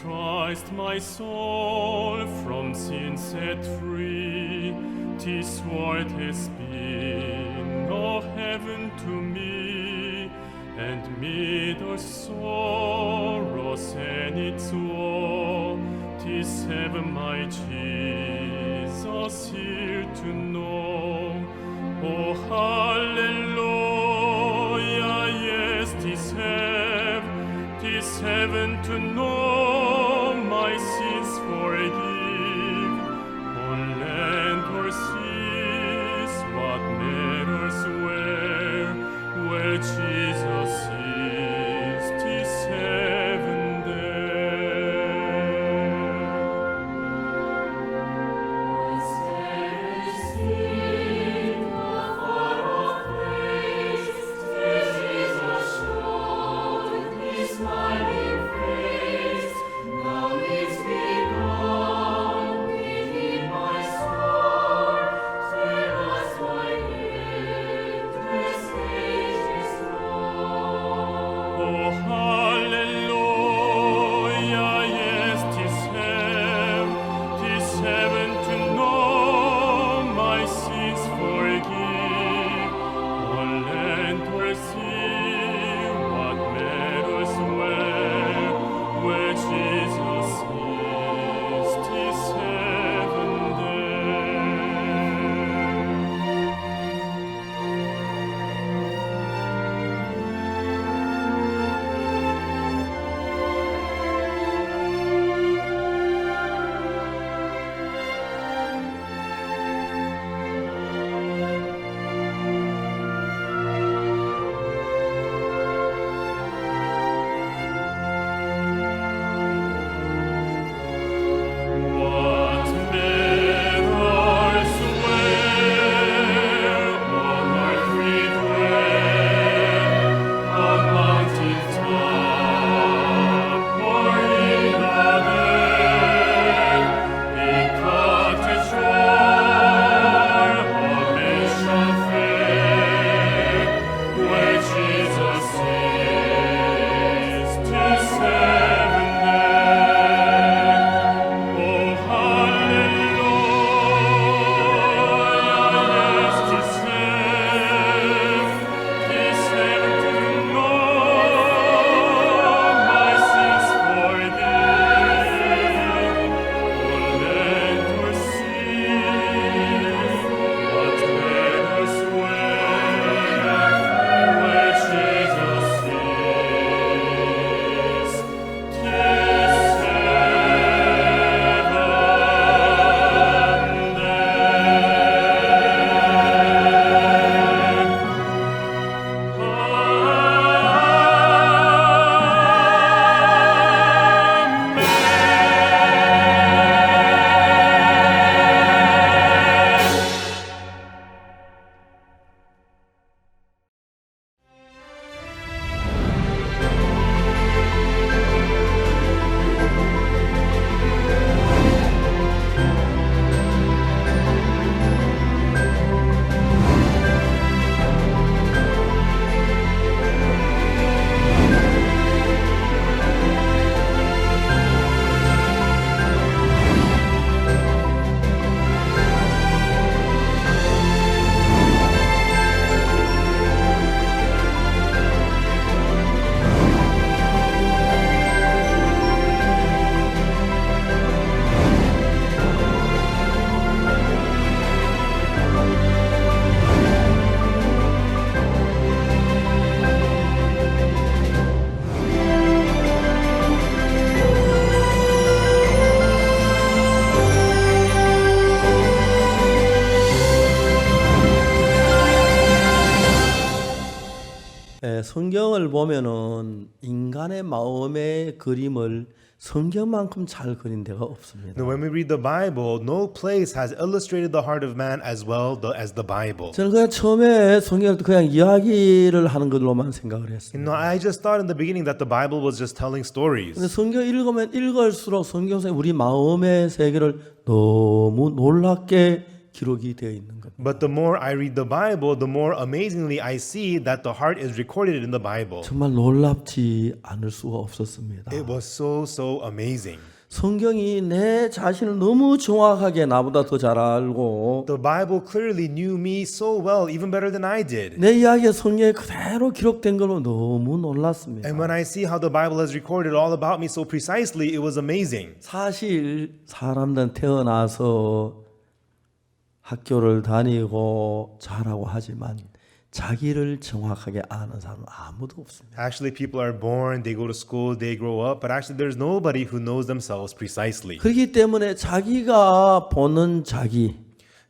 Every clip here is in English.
Christ my soul from sin set free, 'tis what has been of heaven to me, and mid our sorrows and its woe, 'tis heaven my Jesus here to know. Oh hallelujah, yes, 'tis heaven to know my sins forgive. On land or seas, what matters where Jesus is, 'tis heaven there. Oh hallelujah, yes, 'tis heaven to know my sins forgive. On land or sea, what matters where Jesus is, 'tis heaven there. What matters where on earth we dwell, on mountain top or in the dale, in cottage or mansion fair, where Jesus is, 'tis heaven there. Oh hallelujah, yes, 'tis heaven to know my sins forgive. On land or sea, what matters where Jesus is, 'tis 성경을 보면은 인간의 마음의 그림을 성경만큼 잘 그린 데가 없습니다. Now, when we read the Bible, no place has illustrated the heart of man as well as the Bible. 저는 그냥 처음에 성경을 그냥 이야기를 하는 것으로만 생각을 You 했습니다. know, I just thought in the beginning that the Bible was just telling stories. 근데 성경 읽으면 읽을수록 성경에 우리 마음의 세계를 너무 놀랍게 기록이 되어 있는 겁니다. But the more I read the Bible, the more amazingly I see that the heart is recorded in the Bible. 정말 놀랍지 않을 수가 없었습니다. It was so amazing. 성경이 내 자신을 너무 정확하게 나보다 더 잘 알고 The Bible clearly knew me so well, even better than I did. 내 이야기가 성경에 그대로 기록된 걸로 너무 놀랐습니다. And when I see how the Bible has recorded all about me so precisely, it was amazing. 사실 사람들은 태어나서 학교를 다니고 잘하고 하지만 자기를 정확하게 아는 사람은 아무도 없습니다. Actually, people are born, they go to school, they grow up, but actually there's nobody who knows themselves precisely. 그렇기 때문에 자기가 보는 자기,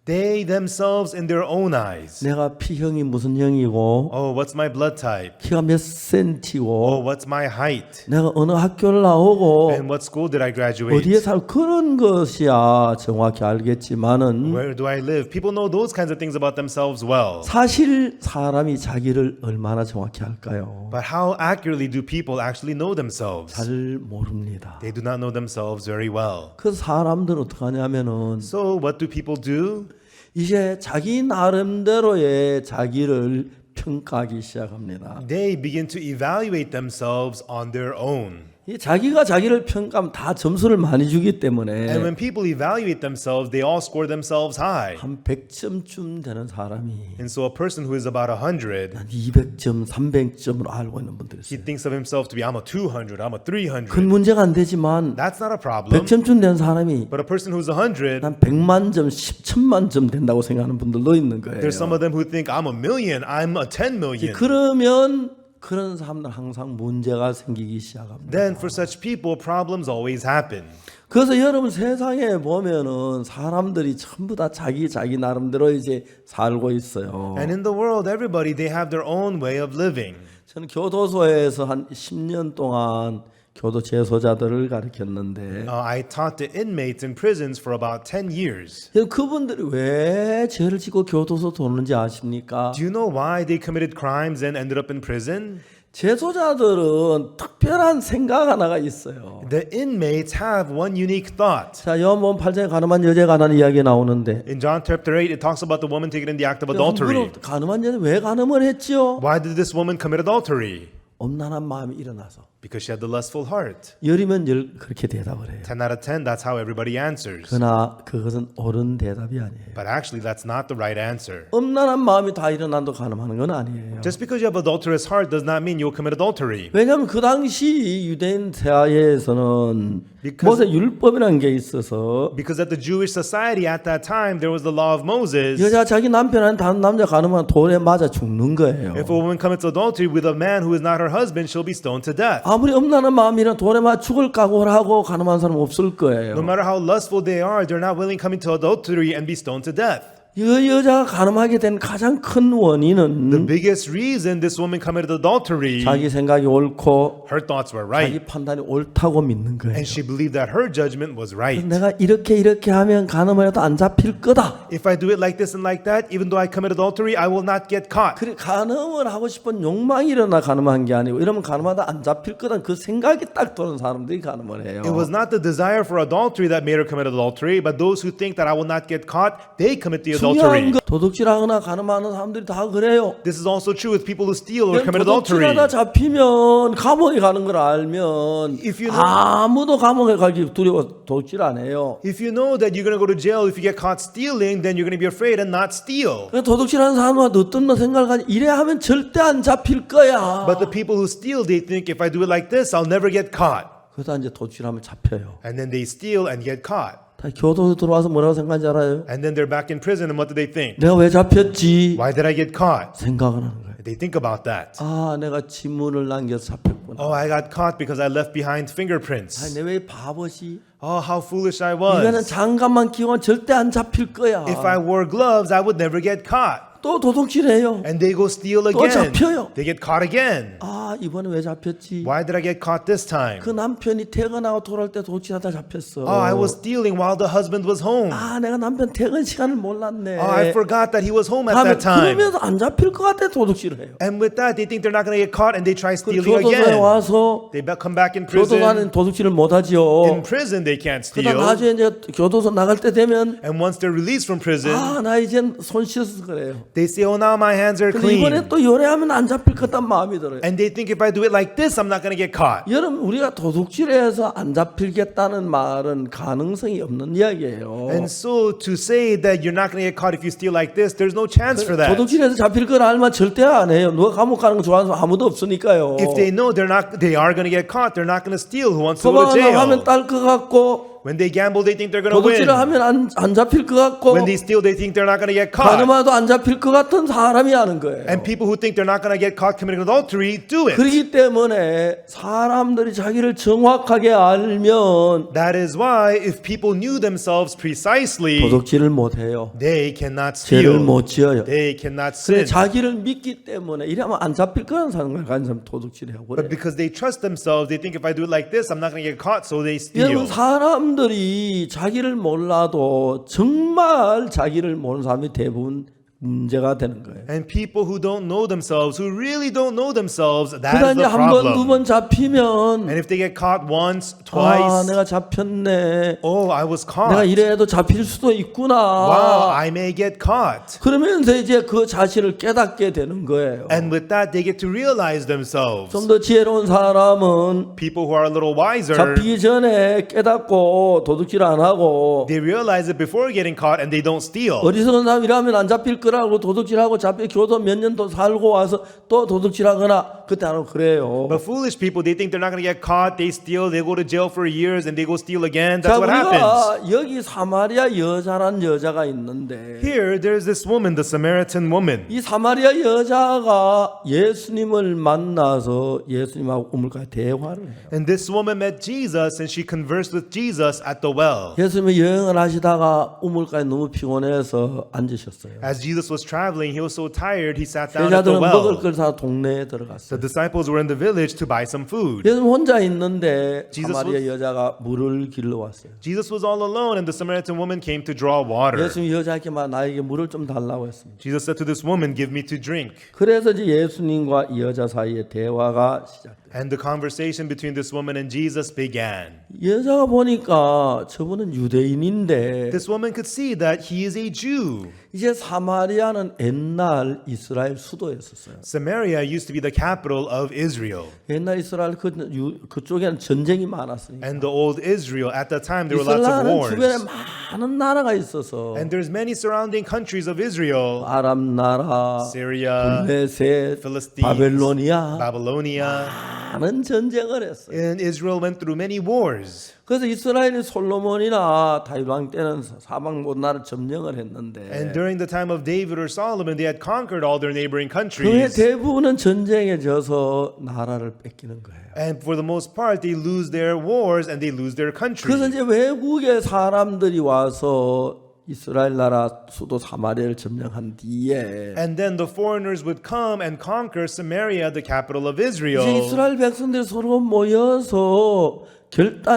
They themselves in their own eyes. 내가 피형이 무슨 형이고 Oh, what's my blood type? 키가 몇 센치고 Oh, what's my height? 내가 어느 학교를 나오고 And what school did I graduate? 어디에 살 그런 것이야 정확히 알겠지만은 Where do I live? People know those kinds of things about themselves well. 사실 사람이 자기를 얼마나 정확히 알까요? But how accurately do people actually know themselves? 잘 모릅니다. They do not know themselves very well. 그 사람들은 어떻게 하냐면은 So what do people do? 이제 자기 나름대로의 자기를 평가하기 시작합니다. They begin to evaluate themselves on their own. 이 자기가 자기를 평가하면 다 점수를 많이 주기 때문에 And when people evaluate themselves, they all score themselves high. 한 100점쯤 되는 사람이 And so a person who is about 100, 한 200점, 300점으로 알고 있는 분들이 he 있어요. thinks of himself to be, I'm a 200, I'm a 300. 큰 문제가 안 되지만 That's not a problem. 100점쯤 된 사람이 But a person who's 100, 한 100만 점, 10천만 점 된다고 생각하는 분들도 있는 거예요. there's some of them who think, I'm a million, I'm a 10 million. 그러면 그런 사람들 항상 문제가 생기기 시작합니다. Then for such people, problems always happen. 그래서 여러분 세상에 보면은 사람들이 전부 다 자기 나름대로 이제 살고 있어요. And in the world, everybody, they have their own way of living. 저는 교도소에서 한 10년 동안 교도 재소자들을 가르쳤는데 I taught the inmates in prisons for about 10 years. 그분들이 왜 죄를 짓고 교도소 도는지 아십니까? Do you know why they committed crimes and ended up in prison? 재소자들은 특별한 생각 하나가 있어요. The inmates have one unique thought. 자, 요한복음 8장에 가늠한 여자에 관한 이야기 나오는데 In John chapter 8, it talks about the woman taken in the act of adultery. 가늠한 여자 왜 가늠을 했지요? Why did this woman commit adultery? 엄난한 마음이 일어나서 Because she had the lustful heart. 열이면 열 그렇게 대답을 해요. 10 out of 10, that's how everybody answers. 그러나 그것은 옳은 대답이 아니에요. But actually, that's not the right answer. 엄난한 마음이 다 일어난다고 가늠하는 건 아니에요. Just because you have adulterous heart does not mean you'll commit adultery. 왜냐하면 그 당시 유대인 사회에서는 모세 율법이라는 게 있어서 Because at the Jewish society at that time, there was the law of Moses. 여자 자기 남편한 다른 남자 가늠하면 돌에 맞아 죽는 거예요. If a woman commits adultery with a man who is not her husband, she'll be stoned to death. 아무리 엄난한 마음이나 돌에 맞아 죽을 각오를 하고 가늠한 사람 없을 거예요. No matter how lustful they are, they're not willing to come into adultery and be stoned to death. 이 여자가 가늠하게 된 가장 큰 원인은 The biggest reason this woman committed adultery, 자기 생각이 옳고 her thoughts were 자기 right, 판단이 옳다고 믿는 거예요. and she believed that her judgment was right. 내가 이렇게 하면 가늠을 해도 안 잡힐 거다. If I do it like this and like that, even though I commit adultery, I will not get caught. 그래 가늠을 하고 싶은 욕망이 일어나 가늠한 게 아니고 이러면 가늠하다 안 잡힐 거다 그 생각이 딱 드는 사람들이 가늠을 해요. It was not the desire for adultery that made her commit adultery, but those who think that I will not get caught, they commit the 중요한 adultery. 거 도둑질하거나 가늠하는 사람들이 다 그래요. This is also true with people who steal or commit 도둑질하다 adultery. 잡히면 감옥에 가는 걸 알면 If you know- 아무도 감옥에 가기 두려워 도둑질 안 해요. If you know that you're going to go to jail if you get caught stealing, then you're going to be afraid and not steal. 도둑질하는 사람은 어떤 생각을 하지? 이래 하면 절대 안 잡힐 거야. But the people who steal, they think if I do it like this, I'll never get caught. 그러다 이제 도둑질하면 잡혀요. And then they steal and get caught. 다 교도소 들어와서 뭐라고 생각하는지 알아요? And then they're back in prison, and what do they think? 내가 왜 잡혔지? Why did I get caught? 생각을 하는 거예요. They think about that. 아, 내가 지문을 남겨서 잡혔구나. Oh, I got caught because I left behind fingerprints. 내 왜 바보지? Oh, how foolish I 이거는 was. 장갑만 끼고 절대 안 잡힐 거야. If I wore gloves, I would never get caught. 또 도둑질해요. And they go steal 또 again. 잡혀요. They get caught again. 아, 아 이번에 왜 잡혔지? Why did I get caught this time? 그 남편이 퇴근하고 돌아올 때 도둑질하다 잡혔어. Oh, I was stealing while the husband was home. 아 내가 남편 퇴근 시간을 몰랐네. Oh, I forgot that he was home at 다음에 that time. 그러면서 안 잡힐 것 같아 도둑질을 해요. And with that, they think they're not going to get caught and they try 그 stealing 교도소에 again. 와서 They come back in 교도소는 prison. 도둑질을 못하지요. In prison, they can't 그러다 steal. 나중에 이제 교도소 나갈 때 되면 And once they're released from prison, 아 나 이젠 손 씻어서 그래요. they say, oh, now my hands are 근데 clean. 이번에 또 요래하면 안 잡힐 것 같다는 마음이 들어요. And they think if I do it like this, I'm not going to get caught. 여러분 우리가 도둑질해서 안 잡힐겠다는 말은 가능성이 없는 이야기예요. And so to say that you're not going to get caught if you steal like this, there's no chance for that. 도둑질해서 잡힐 걸 알면 절대 안 해요. 누가 감옥 가는 거 좋아하는 사람 아무도 없으니까요. If they know they are going to get caught, they're not going to steal. Who wants to go to 도박을 하면 jail? 딸 것 같고 When they gamble, they think they're going to win. 도둑질을 하면 안 잡힐 것 같고 When they steal, they think they're not going to get caught. 가늠하도 안 잡힐 것 같은 사람이 하는 거예요. And people who think they're not going to get caught committing adultery do it. 그렇기 때문에 사람들이 자기를 정확하게 알면 That is why if people knew themselves precisely, 도둑질을 못 해요. they cannot 죄를 steal. 못 지어요. They cannot 근데 sin. 자기를 믿기 때문에 이러면 안 잡힐 거라는 사람을 가진 사람 도둑질하고 그래. But because they trust themselves, they think if I do it like this, I'm not going to get caught, so they 여러분 steal. 사람들이 자기를 몰라도 정말 자기를 모르는 사람이 대부분 문제가 되는 거예요. And people who don't know themselves, who really don't know themselves, that 그러다 is 이제 the 한 번 두 problem. 번 잡히면 And if they get caught once, 아 twice, 내가 잡혔네. oh, I was 내가 caught. 이래도 잡힐 수도 Wow, 있구나. I may get caught. 그러면서 이제 그 자신을 깨닫게 되는 거예요. And with that, they get to realize themselves. 좀 더 지혜로운 사람은 People who are a little wiser, 잡히기 전에 깨닫고 도둑질 안 하고 they realize it before getting caught and they don't steal. 어리석은 사람 이러면 안 잡힐 거라고 도둑질하고 잡혀 교도 몇 년 더 살고 와서 또 도둑질하거나 그때 안 하고 그래요. But foolish people, they think they're not going to get caught, they steal, they go to jail for years and they go steal again. That's 자 what happens. 우리가 여기 사마리아 여자란 여자가 있는데 Here, there's this woman, the Samaritan woman. 이 사마리아 여자가 예수님을 만나서 예수님하고 우물가에 대화를 해요. And this woman met Jesus and she conversed with Jesus at the well. 예수님이 여행을 하시다가 우물가에 너무 피곤해서 앉으셨어요. As Jesus was traveling, he was so tired, he sat down at the 제자들은 먹을 well. 걸 사 동네에 The 들어갔어요. disciples were in the village to buy some food. 예수님 혼자 있는데 Jesus 사마리아 여자가 물을 길러 왔어요. Jesus was all alone and the Samaritan woman came to draw water. 예수님이 여자에게 막 나에게 물을 좀 달라고 했습니다. Jesus said to this woman, give me to drink. 그래서 이제 예수님과 이 여자 사이에 대화가 시작돼요. And the conversation between this woman and Jesus began. 여자가 보니까 저분은 유대인인데 This woman could see that he is a Jew. 이제 사마리아는 옛날 이스라엘 수도였었어요. Samaria used to be the capital of Israel. 옛날 이스라엘 그쪽에는 전쟁이 많았으니까. And the old Israel, at that time, there were lots of 이스라엘은 주변에 wars. 많은 나라가 있어서 And there's many surrounding countries of Israel. 아람 나라, Syria, 블레셋, Philistines, 바벨로니아 Babylonia. 많은 전쟁을 했어요. And Israel went through many wars. 그래서 이스라엘이 솔로몬이나 다윗 왕 때는 사방 모든 나라를 점령을 했는데 And during the time of David or Solomon, they had conquered all their neighboring 그의 countries. 대부분은 전쟁에 져서 나라를 뺏기는 거예요. And for the most part, they lose their wars and they lose their country. 그래서 이제 외국의 사람들이 와서 이스라엘 나라 수도 사마리아를 점령한 뒤에 And then the foreigners would come and conquer Samaria, the capital of 이제 Israel. 이스라엘 백성들이 서로 모여서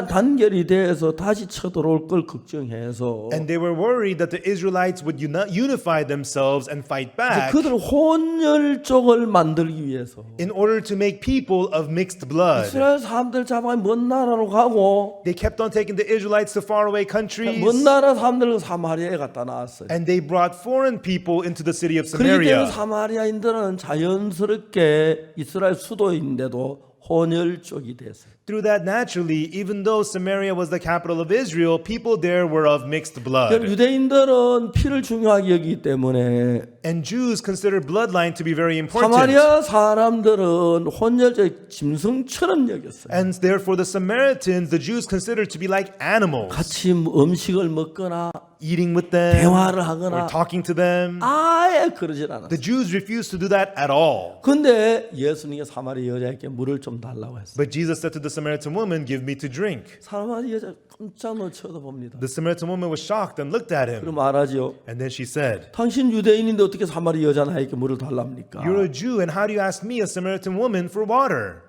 단결이 돼서 다시 쳐들어올 걸 걱정해서 And they were worried that the Israelites would unify themselves and fight 이제 back 그들 혼혈족을 만들기 위해서 in order to make people of mixed blood. 이스라엘 사람들 잡아 먼 나라로 가고 They kept on taking the Israelites to faraway countries. 먼 나라 사람들을 사마리아에 갖다 놨어요. And they brought foreign people into the city of 그렇기 때문에 Samaria. 사마리아인들은 자연스럽게 이스라엘 수도인데도 혼혈족이 됐어요. Through that, naturally, even though Samaria was the capital of Israel, people there were of mixed blood. 유대인들은 피를 중요하게 여기기 때문에 And Jews considered bloodline to be very important. 사마리아 사람들은 혼혈적 짐승처럼 여겼어요. And therefore, the Samaritans, the Jews considered to be like animals, 같이 음식을 먹거나 eating with them 대화를 or 하거나 talking to them. 아예 그러질 않았어요. The Jews refused to do that at all. 근데 예수님이 사마리아 여자에게 물을 좀 달라고 했어요. But Jesus said to the Samaritan woman, give me to drink. 사람들이 여자 깜짝 놀라 쳐다봅니다. The Samaritan woman was shocked and looked at him. 그럼 말하지요. And then she said, 당신 유대인인데 어떻게 사마리 여자 나에게 물을 달랍니까? you're a Jew, and how do you ask me, a Samaritan woman, for water?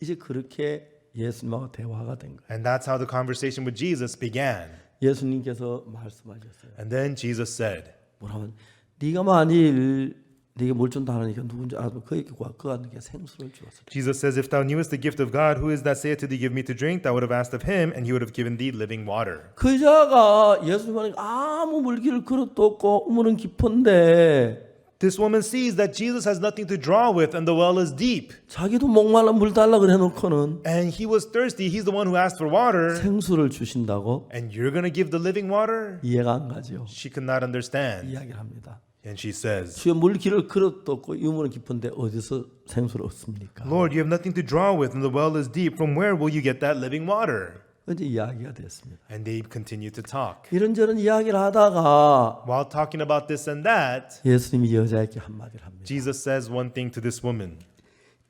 이제 그렇게 예수님하고 대화가 된 거예요. And that's how the conversation with Jesus began. 예수님께서 말씀하셨어요. And then Jesus said, 뭐라면 네가 만일 네게 물 준다 하니까 누군지 알면 그에게 그가 네게 생수를 주었을 때 Jesus says, if thou knewest the gift of God, who is that saith to thee, give me to drink, thou would have asked of him, and he would have given thee living water. 그 여자가 예수님한테 아무 물기를 그릇도 없고 우물은 깊은데 This woman sees that Jesus has nothing to draw with, and the well is deep. 자기도 목말라 물 달라 그래 놓고는 And he was thirsty. He's the one who asked for water. 생수를 주신다고 And you're going to give the living water? 이해가 안 가죠. She could not understand. 이야기를 합니다. And she says, 주여 물기를 그릇도 없고 이 우물은 깊은데 어디서 생수를 얻습니까? Lord, you have nothing to draw with, and the well is deep. From where will you get that living water? 이제 이야기가 됐습니다. And they continued to talk. 이런저런 이야기를 하다가 While talking about this and that, 예수님이 여자에게 한마디를 합니다. Jesus says one thing to this woman.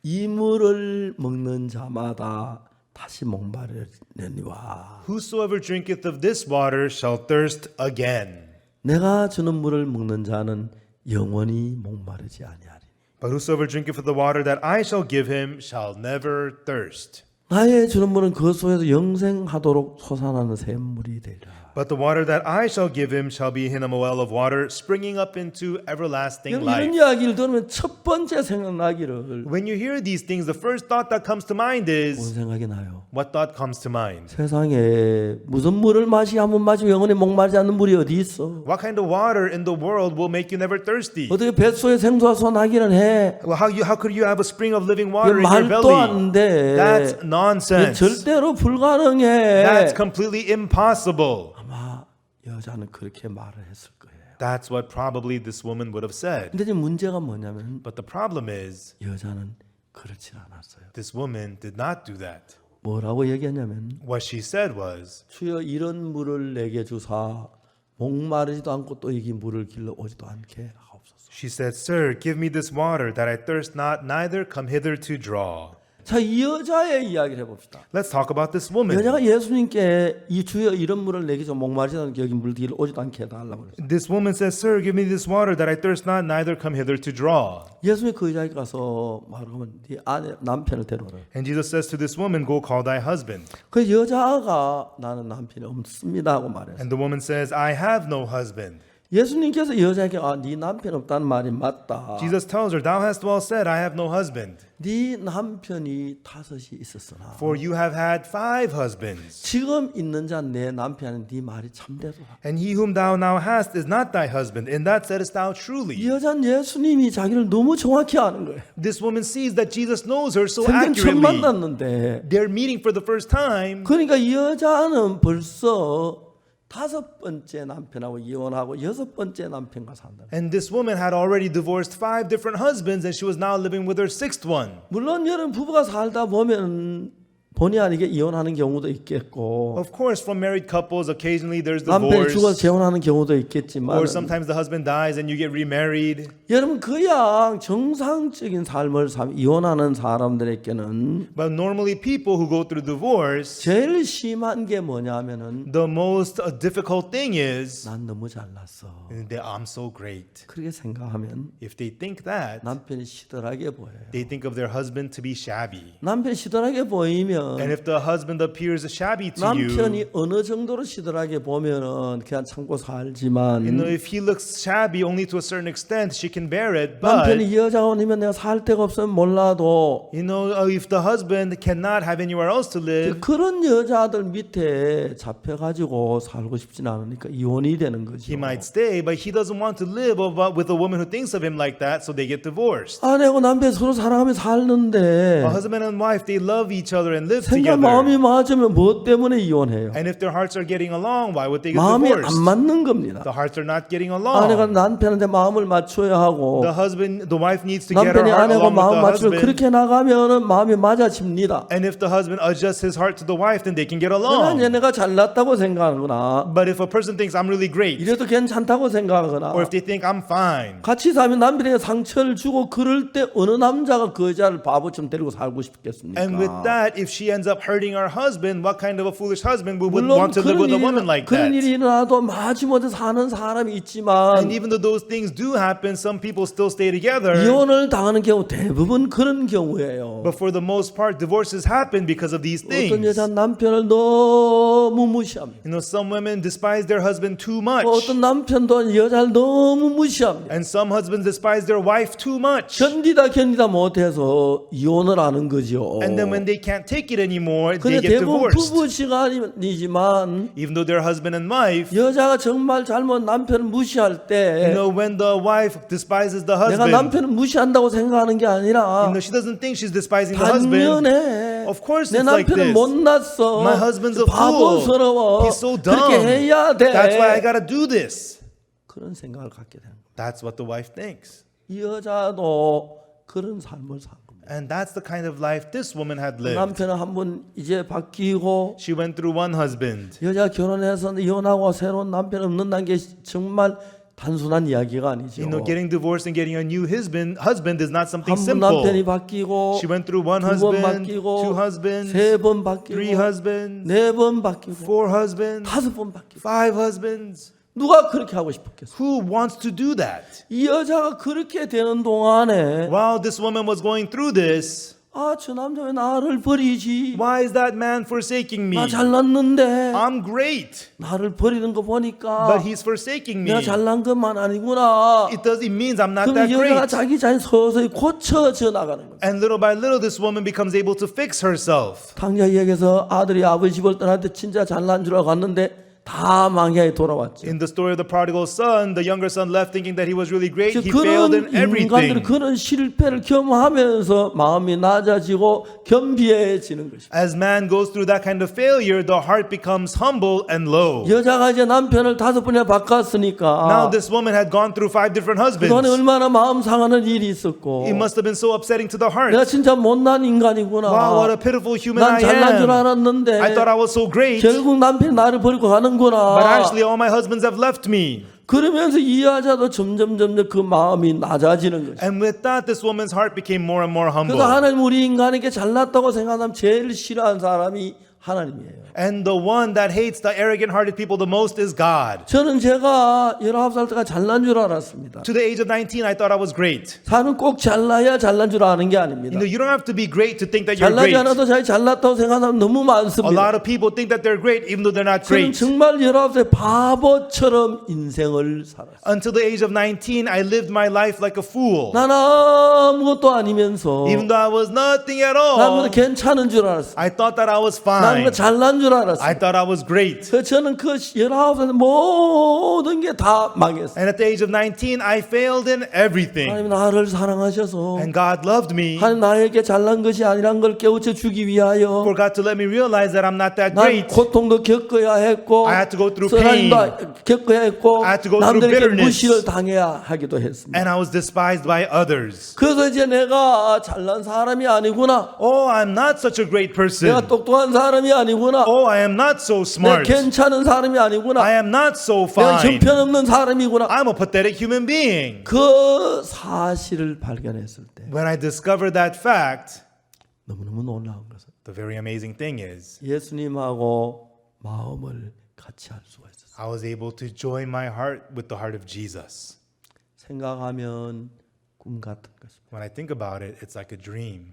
이 물을 먹는 자마다 다시 목마르려니와 Whosoever drinketh of this water shall thirst again. 내가 주는 물을 먹는 자는 영원히 목마르지 아니하리. But whosoever drinketh of the water that I shall give him shall never thirst. 나의 주는 물은 그 속에서 영생하도록 솟아나는 샘물이 되리라. But the water that I shall give him shall be in him a well of water springing up into everlasting 이런 life. 이야기를 들으면 첫 번째 생각나기를 When you hear these things, the first thought that comes to mind 뭔 is, 생각이 나요? what thought comes to mind? 세상에 무슨 물을 한번 마시면 영원히 목마르지 않는 물이 어디 있어? What kind of water in the world will make you never thirsty? 어떻게 뱃속에 생수가 솟아나기는 해? Well, how could you have a spring of living water 이게 in your 말도 belly? 안 돼. That's 이게 nonsense. 절대로 불가능해. That's completely impossible. 아마 여자는 그렇게 말을 했을 거예요. That's what probably this woman would have said. 근데 지금 문제가 뭐냐면 But the problem is, 여자는 그렇지 않았어요. this woman did not do that. 뭐라고 얘기했냐면 What she said was, 주여 이런 물을 내게 주사 목마르지도 않고 또 여기 물을 길러 오지도 않게 하옵소서. she said, Sir, give me this water that I thirst not, neither come hither to draw. 자, 이 여자의 이야기를 해봅시다. Let's talk about this woman. 여자가 예수님께 이 주여 이런 물을 내게 줘 목마르지 않게 여기 물 길러 오지도 않게 해달라고 그랬어요. This woman says, Sir, give me this water that I thirst not, neither come hither to draw. 예수님이 그 여자에게 가서 말하면 네 아내 남편을 데려오라. And Jesus says to this woman, Go call thy husband. 그 여자가 나는 남편이 없습니다 하고 말했어요. And the woman says, I have no husband. 예수님께서 여자에게 네 남편 없다는 말이 맞다. Jesus tells her, Thou hast well said, I have no husband. 네 남편이 5이 있었으나 For you have had 5 husbands. 지금 있는 자 내 남편은 네 말이 참되도다. And he whom thou now hast is not thy husband. In that saidest thou 이 truly. 여자는 예수님이 자기를 너무 정확히 아는 거예요. This woman sees that Jesus knows her so 생전 처음 accurately. 만났는데 They're meeting for the first time. 그러니까 이 여자는 벌써 5번째 남편하고 이혼하고 6번째 남편과 산다. And this woman had already divorced 5 different husbands, and she was now living with her 6th one. 물론 여러분 부부가 살다 보면 본의 아니게 이혼하는 경우도 있겠고 Of course, from married couples, occasionally there's 남편이 죽어서 divorce, 재혼하는 경우도 있겠지만 or sometimes the husband dies and you get remarried. 여러분 그냥 정상적인 삶을 이혼하는 사람들에게는 But normally, people who go through divorce, 제일 심한 게 뭐냐면은 the most difficult thing is, 난 너무 잘났어. I'm so great. 그렇게 생각하면 If they think that, 남편이 시들하게 보여요. they think of their husband to be shabby. 남편이 시들하게 보이면 And if the husband appears shabby to you, 남편이 어느 정도로 시들하게 보면은 그냥 참고 살지만 if he looks shabby only to a certain extent, she can bear it. But 남편이 이 여자가 오면 내가 살 데가 없으면 몰라도 if the husband cannot have anywhere else to live, 그런 여자들 밑에 잡혀가지고 살고 싶진 않으니까 이혼이 되는 거죠. he might stay, but he doesn't want to live with a woman who thinks of him like that, so they get divorced. 아내하고 남편 서로 사랑하며 살는데 A husband and wife, they love each other and live 생각 마음이 together. 맞으면 뭐 때문에 이혼해요? And if their hearts are getting along, why would they get 마음이 안 divorced? 맞는 겁니다. The hearts are not getting 아내가 along. 남편한테 마음을 맞춰야 하고 The wife needs to get her 남편이 heart 아내하고 along with 마음 the 맞추면 husband. 그렇게 나가면은 마음이 맞아집니다. And if the husband adjusts his heart to the wife, then they can get 그러나 along. 얘네가 잘났다고 생각하거나 But if a person thinks I'm really great, 이래도 괜찮다고 생각하거나 or if they think I'm fine, 같이 살면 남편에게 상처를 주고 그럴 때 어느 남자가 그 여자를 바보처럼 데리고 살고 싶겠습니까? and with that, if she she ends up hurting her husband, what kind of a foolish husband would 물론 want to live with a woman like 그런 일이 that? 일어나도 마지못해 사는 사람이 And 있지만 even though those things do happen, some people still stay together. 이혼을 당하는 경우 대부분 그런 경우예요. But for the most part, divorces happen because of these 어떤 things. 여자 남편을 너무 무시합니다. You know, some women despise their husband too much. 어떤 남편도 여자를 너무 무시합니다. And some husbands despise their wife too much. 견디다 못해서 이혼을 하는 거죠. And then when they can't take it anymore, 그래 they get 대부분 divorced. 부부 시간이지만 Even though they're husband and wife, 여자가 정말 잘못 남편을 무시할 때 you know, when the wife despises the 내가 husband, 남편을 무시한다고 생각하는 게 아니라 you know, she doesn't think she's despising the husband. 당연해. Of course 내 it's like 남편은 this. 못났어. My husband's a fool. 바보스러워. He's so dumb. 그렇게 해야 돼. That's why I gotta do this. 그런 생각을 갖게 되는 거예요. That's what the wife thinks. 이 여자도 그런 삶을 산 겁니다. And that's the kind of life this woman had lived. 남편은 한번 이제 바뀌고 She went through one husband. 여자 결혼해서 이혼하고 새로운 남편 얻는다는 게 정말 단순한 이야기가 아니죠. You know, getting divorced and getting a new husband is not something 한 번 simple. 남편이 바뀌고 She went through one 두 번 husband, 바뀌고 two husbands, 세 번 three 바뀌고 husbands, 네 번 바뀌고 four husbands, 다섯 번 바뀌고 five husbands. 누가 그렇게 하고 싶었겠어요? Who wants to do that? 이 여자가 그렇게 되는 동안에 While this woman was going through this, 저 남자 왜 나를 버리지? why is that man forsaking me? 나 잘났는데 I'm great, 나를 버리는 거 보니까 but he's forsaking me. 내가 잘난 것만 아니구나. It means I'm not 그럼 that 이 여자가 great. 자기 자신 서서히 고쳐져 나가는 거예요. And little by little, this woman becomes able to fix herself. 강자 이야기에서 아들이 아버지 집을 떠날 때 진짜 잘난 줄 알고 갔는데 다 망하게 돌아왔죠. In the story of the prodigal son, the younger son left thinking that he was really great. 즉 He failed 그런 in 인간들은 everything. 그런 실패를 경험하면서 마음이 낮아지고 겸비해지는 것입니다. As man goes through that kind of failure, the heart becomes humble and low. 여자가 이제 남편을 5번이나 바꿨으니까 Now this woman had gone through 5 different 그동안에 husbands. 얼마나 마음 상하는 일이 있었고 It must have been so upsetting to the 내가 heart. 진짜 못난 인간이구나. Wow, what a pitiful human 난 I 잘난 줄 am. 알았는데 I thought I was so great, 결국 남편이 나를 버리고 가는구나. but actually all my husbands have left me. 그러면서 이 여자도 점점 그 마음이 낮아지는 거죠. And with that, this woman's heart became more and more humble. 그래서 하나님 우리 인간에게 잘났다고 생각하면 제일 싫어하는 사람이 하나님이에요. And the one that hates the arrogant-hearted people the most is God. 저는 제가 19살 때가 잘난 줄 알았습니다. To the age of 19, I thought I was great. 사는 꼭 잘나야 잘난 줄 아는 게 아닙니다. You know, you don't have to be great to think that you're 잘나지 great. 않아도 자기 잘났다고 생각하는 사람 너무 A 많습니다. lot of people think that they're great even though they're not 저는 great. 정말 19살 바보처럼 인생을 살았어요. Until the age of 19, I lived my life like a fool. 난 아무것도 아니면서 Even though I was nothing at 나는 all, 괜찮은 줄 알았어요. I thought that I was 나는 fine. 잘난 줄 알았어요. I thought I was great. 그래서 저는 그 19살 모든 게 다 망했어요. And at the age of 19, I failed in everything. 하나님 나를 사랑하셔서 And God loved me 하나님 나에게 잘난 것이 아니란 걸 깨우쳐 주기 위하여 for God to let me realize that I'm not that 난 great. 고통도 겪어야 했고 I had to go through 쓰라림도 겪어야 했고 I had to go through 남들에게 bitterness. 무시를 당해야 하기도 했습니다. And I was despised by others. 그래서 이제 내가 잘난 사람이 아니구나. Oh, I'm not such a great person. 내가 똑똑한 사람이 아니구나. Oh, I am not so 내가 smart. 괜찮은 사람이 아니구나. I am not so 내가 fine. 형편없는 사람이구나. I'm a pathetic human being. 그 사실을 발견했을 때 When I discovered that fact, 너무너무 놀라운 것은 the very amazing thing is 예수님하고 마음을 같이 할 수가 있었어요. I was able to join my heart with the heart of Jesus. 생각하면 꿈 같은 것입니다. When I think about it, it's like a dream.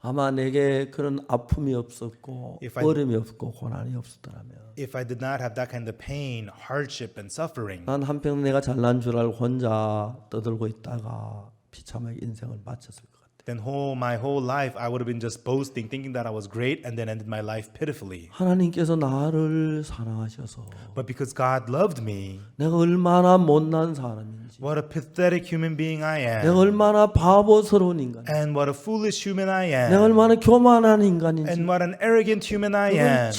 아마 내게 그런 아픔이 없었고 If I- 어려움이 없고 고난이 없었더라면 If I did not have that kind of pain, hardship, and suffering, 난 한평 내가 잘난 줄 알고 혼자 떠들고 있다가 비참하게 인생을 마쳤을 것 같아요. then my whole life I would have been just boasting, thinking that I was great, and then ended my life pitifully. 하나님께서 나를 사랑하셔서 But because God loved me, 내가 얼마나 못난 사람인지 what a pathetic human being I 내가 am, 얼마나 바보스러운 인간인지 and what a foolish human I 내가 am, 얼마나 교만한 인간인지 and what an arrogant human I 그걸 am.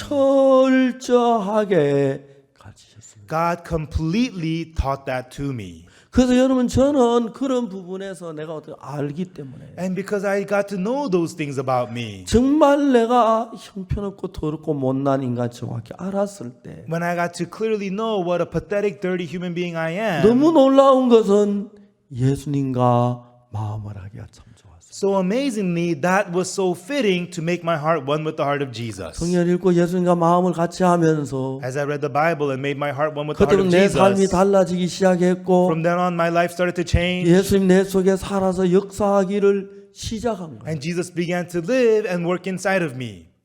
철저하게 가르치셨습니다. God completely taught that to me. 그래서 여러분 저는 그런 부분에서 내가 어떻게 알기 때문에 And because I got to know those things about me, 정말 내가 형편없고 더럽고 못난 인간 정확히 알았을 때 when I got to clearly know what a pathetic, dirty human being I am, 너무 놀라운 것은 예수님과 마음을 하기가 참 좋았어요. So amazingly, that was so fitting to make my heart one with the heart of Jesus. 성경을 읽고 예수님과 마음을 같이 하면서 As I read the Bible and made my heart one with the heart 그때부터 of 내 삶이 Jesus, 달라지기 시작했고 from then on my life started to change. 예수님 내 속에 살아서 역사하기를 시작한 거예요. And Jesus began to live and work inside of me.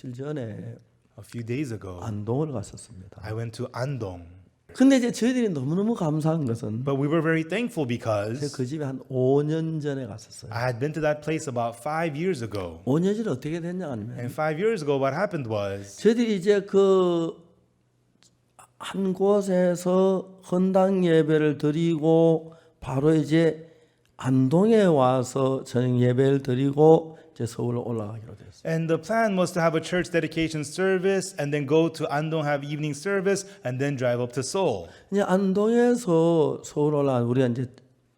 며칠 전에 A few days ago, 안동을 갔었습니다. I went to Andong. 근데 이제 저희들이 너무너무 감사한 것은 But we were very thankful because 제가 그 집에 한 5년 전에 갔었어요. I had been to that place about 5 years ago. 5년 전에 어떻게 됐냐 하면 And 5 years ago, what happened was 저희들이 이제 그 한 곳에서 헌당 예배를 드리고 바로 이제 안동에 와서 저녁 예배를 드리고 이제 서울로 올라가기로 됐어요. And the plan was to have a church dedication service and then go to Andong, have evening service, and then drive up to Seoul. 이제 안동에서 서울 올라간 우리가 이제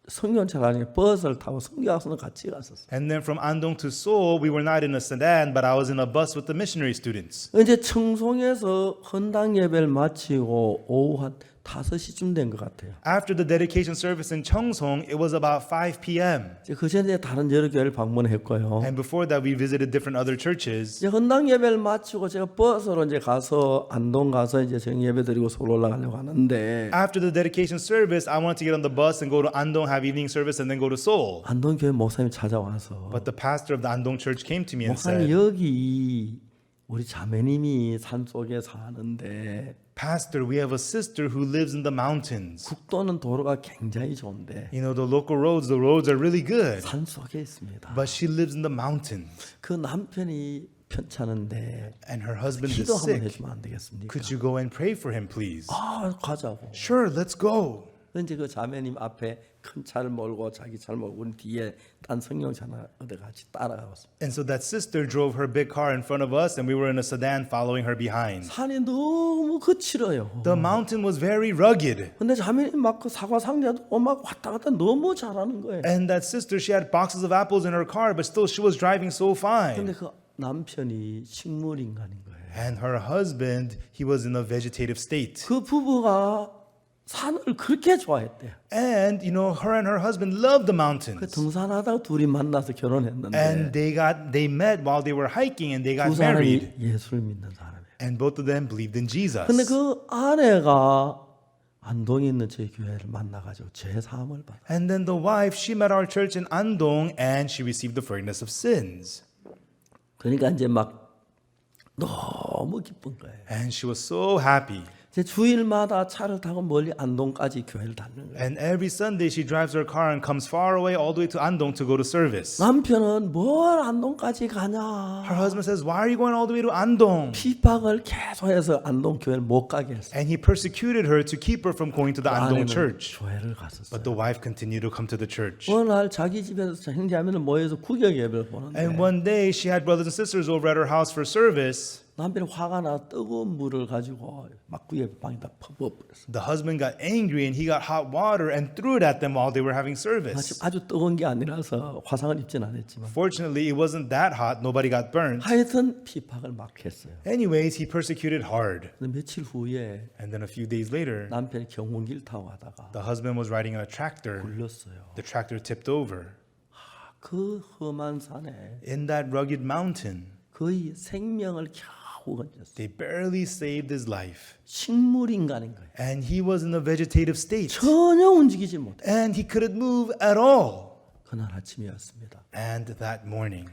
성경차 가니까 버스를 타고 성교학생도 같이 갔었어. And then from Andong to Seoul, we were not in a sedan, but I was in a bus with the missionary students. 이제 청송에서 헌당 예배를 마치고 오후 한 5시쯤 된 것 같아요. After the dedication service in Cheongsong, it was about 5 p.m. 이제 그 전에 다른 여러 교회를 방문했고요. And before that, we visited different other churches. 이제 헌당 예배를 마치고 제가 버스로 이제 가서 안동 가서 이제 정 예배 드리고 서울 올라가려고 하는데 After the dedication service, I wanted to get on the bus and go to Andong, have evening service, and then go to Seoul. 안동 교회 목사님이 찾아와서 But the pastor of the Andong church came to me and 목사님 said, 여기 우리 자매님이 산 속에 사는데 Pastor, we have a sister who lives in the mountains. 국도는 도로가 굉장히 좋은데 You know, the local roads, the roads are really good. 산 속에 있습니다. But she lives in the mountains. 그 남편이 편찮은데 And her husband is 기도 한번 sick. 해주면 안 되겠습니까? Could you go and pray for him, please? 아 가자고. Sure, let's go. 이제 그 자매님 앞에 큰 차를 몰고 자기 차를 몰고 우리 뒤에 딴 성경차 하나 얻어 같이 따라가봤습니다. And so that sister drove her big car in front of us, and we were in a sedan following her behind. 산이 너무 거칠어요. The mountain was very rugged. 근데 자매님 막 그 사과 상자도 막 왔다 갔다 너무 잘하는 거예요. And that sister, she had boxes of apples in her car, but still she was driving so 근데 fine. 그 남편이 식물 인간인 거예요. And her husband, he was in a vegetative state. 그 부부가 산을 그렇게 좋아했대요. And, you know, her and her husband loved the 그 mountains. 등산하다가 둘이 만나서 결혼했는데 And they met while they were hiking and they got 두 married. 사람이 예수를 믿는 사람이에요. And both of them believed in Jesus. 근데 그 아내가 안동에 있는 저희 교회를 만나가지고 죄 사함을 받아. And then the wife, she met our church in Andong and she received the forgiveness of sins. 그러니까 이제 막 너무 기쁜 거예요. And she was so happy. 이제 주일마다 차를 타고 멀리 안동까지 교회를 다니는 거예요. And every Sunday she drives her car and comes far away all the way to Andong to go to service. 남편은 뭘 안동까지 가냐? Her husband says, "Why are you going all the way to Andong?" 핍박을 계속해서 안동 교회를 못 가게 했어요. And he persecuted her to keep her from going to the Andong 아내는 church. 교회를 갔었어요. But the wife continued to come to the church. 어느 날 자기 집에서 형제자매는 모여서 구역 예배를 보는데 And one day she had brothers and sisters over at her house for service. 남편이 화가 나 뜨거운 물을 가지고 막 구역 방에다 퍼부어버렸어요. The husband got angry and he got hot water and threw it at them while they were having service. 아주 뜨거운 게 아니라서 화상을 입진 않았지만 Fortunately, it wasn't that hot. Nobody got burnt. 하여튼 핍박을 막 했어요. Anyways, he persecuted hard. 근데 며칠 후에 And then a few days later, 남편이 경운길 타고 가다가 the husband was riding in a tractor. 굴렸어요. The tractor tipped over. 그 험한 산에 In that rugged mountain, 거의 생명을 겨우 건졌어요. they barely saved his life. 식물 인간인 거예요. And he was in a vegetative state. 전혀 움직이지 못해. And he couldn't move at all. 그날 아침이었습니다. And that morning,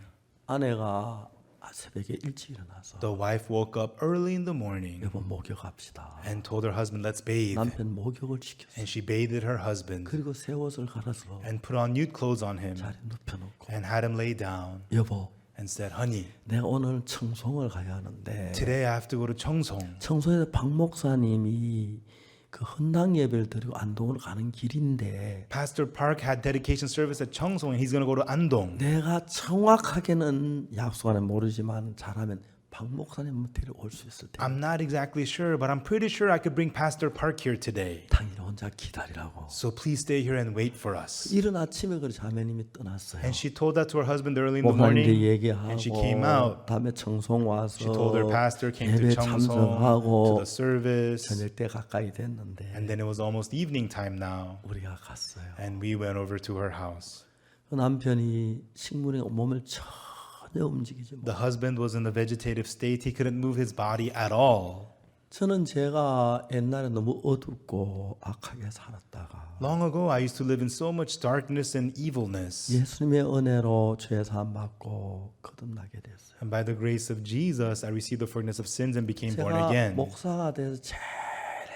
아내가 새벽에 일찍 일어나서 the wife woke up early in the morning 여보 목욕합시다. and told her husband, "Let's bathe." 남편 목욕을 시켰어요. And she bathed her husband 그리고 새 옷을 갈아서 and put on new clothes on him 자리에 눕혀놓고 and had him lay down 여보 and said, "Honey, 내가 오늘 청송을 가야 하는데 today I have to go to Cheongsong. 청송에서 박 목사님이 그 헌당 예배를 드리고 안동으로 가는 길인데 Pastor Park had dedication service at Cheongsong and he's going to go to Andong. 내가 정확하게는 약속하는 모르지만 잘하면 박 목사님 데려올 수 있을 텐데 I'm not exactly sure, but I'm pretty sure I could bring Pastor Park here today. 당연히 혼자 기다리라고. So please stay here and wait for us." 이른 아침에 그 자매님이 떠났어요. And she told that to her husband early in the 목사님들 morning. 얘기하고 And she came out. 다음에 청송 와서 She told her pastor came to 예배 Cheongsong to 참석하고 the service. 저녁 때 가까이 됐는데 And then it was almost evening time now. 우리가 갔어요. And we went over to her house. 그 남편이 식물에 몸을 전혀 움직이지 못. The husband was in a vegetative state. He couldn't move his body at all. 저는 제가 옛날에 너무 어둡고 악하게 살았다가 Long ago, I used to live in so much darkness and evilness. 예수님의 은혜로 죄 사함 받고 거듭나게 됐어요. And by the grace of Jesus, I received the forgiveness of sins and became born 제가 again. 목사가 돼서 제일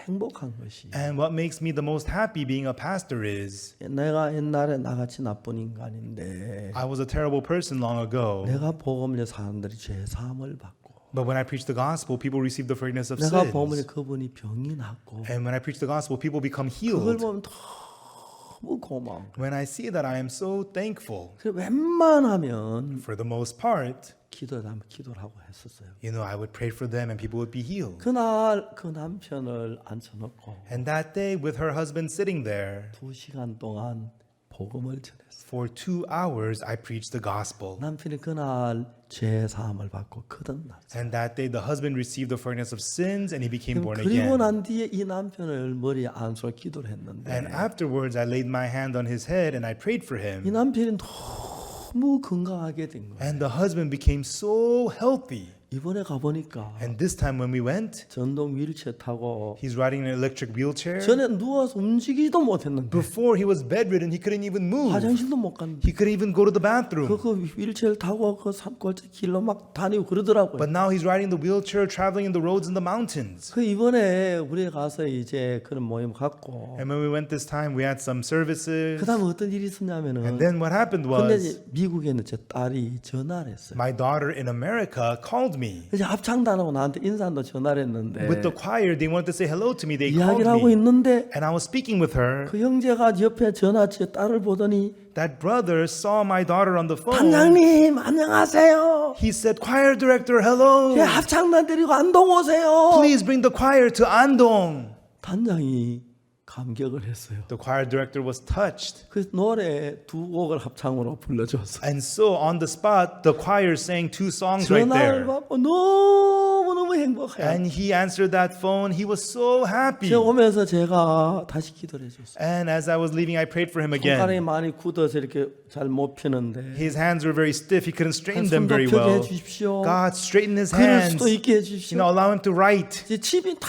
행복한 것이 And what makes me the most happy being a pastor is 내가 옛날에 나같이 나쁜 인간인데 I was a terrible person long ago. 내가 복음을 사람들이 죄 사함을 받고 But when I preach the gospel, people receive the forgiveness of 내가 복음을 sins. 그분이 병이 낫고 And when I preach the gospel, people become 그걸 healed. 보면 너무 고마워. When I see that, I am so thankful. 그래서 웬만하면 For the most part, 기도하면 기도를 하고 했었어요. You know, I would pray for them and people would be healed. 그날 그 남편을 앉혀놓고 And that day, with her husband sitting there, 2시간 동안 복음을 전했어요. for 2 hours, I preached the gospel. 남편이 그날 죄 사함을 받고 거듭났어요. And that day, the husband received the forgiveness of sins and he became born 그리고 again. 난 뒤에 이 남편을 머리에 안수로 기도를 했는데 And afterwards, I laid my hand on his head and I prayed for 이 him. 남편이 너무 건강하게 된 거예요. And the husband became so healthy. 이번에 가보니까 And this time when we went, 전동 휠체어 타고 he's riding an electric wheelchair. 전에 누워서 움직이지도 못했는데 Before he was bedridden, he couldn't even move. 화장실도 못 갔는데 He couldn't even go to the bathroom. 그 휠체어를 타고 그 산골짜 길로 막 다니고 그러더라고요. But now he's riding the wheelchair, traveling in the roads in the mountains. 그 이번에 우리 가서 이제 그런 모임 갖고 And when we went this time, we had some services. 그다음에 어떤 일이 And 있었냐면은 then what happened 근데 was, 이제 미국에 있는 제 딸이 전화를 했어요. my daughter in America called me. 이제 합창단하고 나한테 인사한다 전화를 했는데 With the choir, they wanted to say hello to me. They called 이야기를 하고 me. 있는데 And I was speaking with her. 그 형제가 옆에 전화 제 딸을 보더니 That brother saw my daughter on the phone. 단장님 안녕하세요. He said, choir director, hello. 예, 합창단 데리고 안동 오세요. Please bring the choir to Andong. 단장이 감격을 했어요. The choir director was touched. 그 노래 2곡을 합창으로 불러줬어요. And so on the spot, the choir sang 2 songs right 전화를 there. 받고 너무너무 행복해요. And he answered that phone. He was so happy. 제가 오면서 제가 다시 기도를 해줬어요. And as I was leaving, I prayed for him 손가락이 again. 많이 굳어서 이렇게 잘 못 펴는데 His hands were very stiff. He couldn't straighten 손 them very 펴게 well. 해주십시오. God, straighten his 글을 hands. 수도 있게 You 해주십시오. know, allow him to write. 이제 집이 다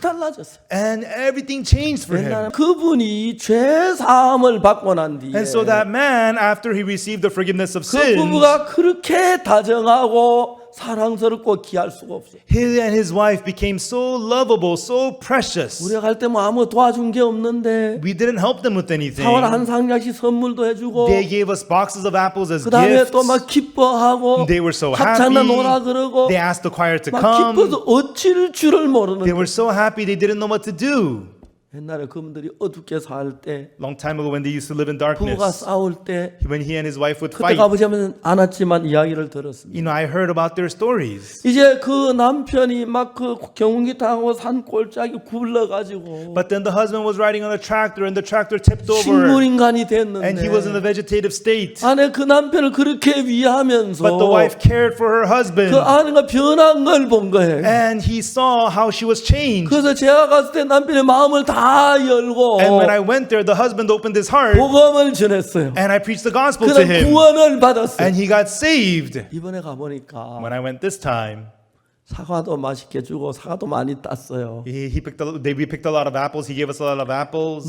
달라졌어요. And everything changed for him. 옛날에 그분이 죄 사함을 받고 난 뒤에 And so that man, after he received the forgiveness of 그 sins, 부부가 그렇게 다정하고 사랑스럽고 귀할 수가 없어요. he and his wife became so lovable, so precious. 우리가 갈 때 뭐 아무 도와준 게 없는데 We didn't help them with anything. 사월 한 상냥씩 선물도 해주고 They gave us boxes of apples as 그 다음에 gifts. 또 막 기뻐하고 They were so 합창단 happy. 오라 그러고 They asked the choir to 막 come. 기뻐서 어찌를 줄을 모르는 They were so happy they didn't know what to do. 옛날에 그분들이 어둡게 살 때 Long time ago when they used to live in 부부가 darkness, 싸울 때 when he and his wife would 그때 fight, 가보자면 않았지만 이야기를 들었습니다. you know, I heard about their stories. 이제 그 남편이 막 그 경운기 타고 산 꼴짝이 굴러가지고 But then the husband was riding on a tractor and the tractor tipped over 식물인간이 and he was in the 됐는데 vegetative state. 아내 그 남편을 그렇게 위하면서 But the wife cared for her husband 그 아내가 변한 걸 본 거예요. and he saw how she was changed. 그래서 제가 갔을 때 남편의 마음을 다 열고 And when I went there, the husband opened his heart 복음을 전했어요. and I preached the gospel to 그럼 him 구원을 받았어요. and he got saved. 이번에 가보니까 When I went this time, 사과도 맛있게 주고 사과도 많이 땄어요. we picked a lot of apples. He gave us a lot of apples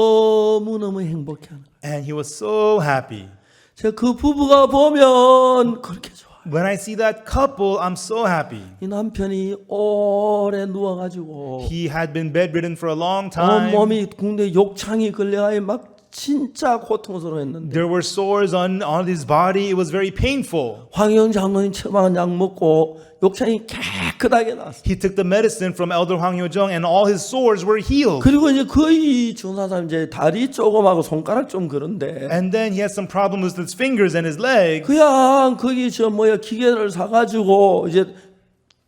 너무너무 행복해하는 거예요. and he was so happy. 제가 그 부부가 보면 그렇게 좋아요. When I see that couple, I'm so happy. 이 남편이 오래 누워가지고 He had been bedridden for a long time. 온몸이 군대 욕창이 걸려가지고 막 진짜 고통스러워했는데 There were sores on his body. it was very painful. 황영 장로님 처방한 약 먹고 욕창이 깨끗하게 났어요. He took the medicine from Elder Hwang Hyo-jung and all his sores were healed. 그리고 이제 거의 중사람 이제 다리 조금하고 손가락 좀 그런데 And then he had some problems with his fingers and his legs. 그냥 거기 저 뭐야 기계를 사가지고 이제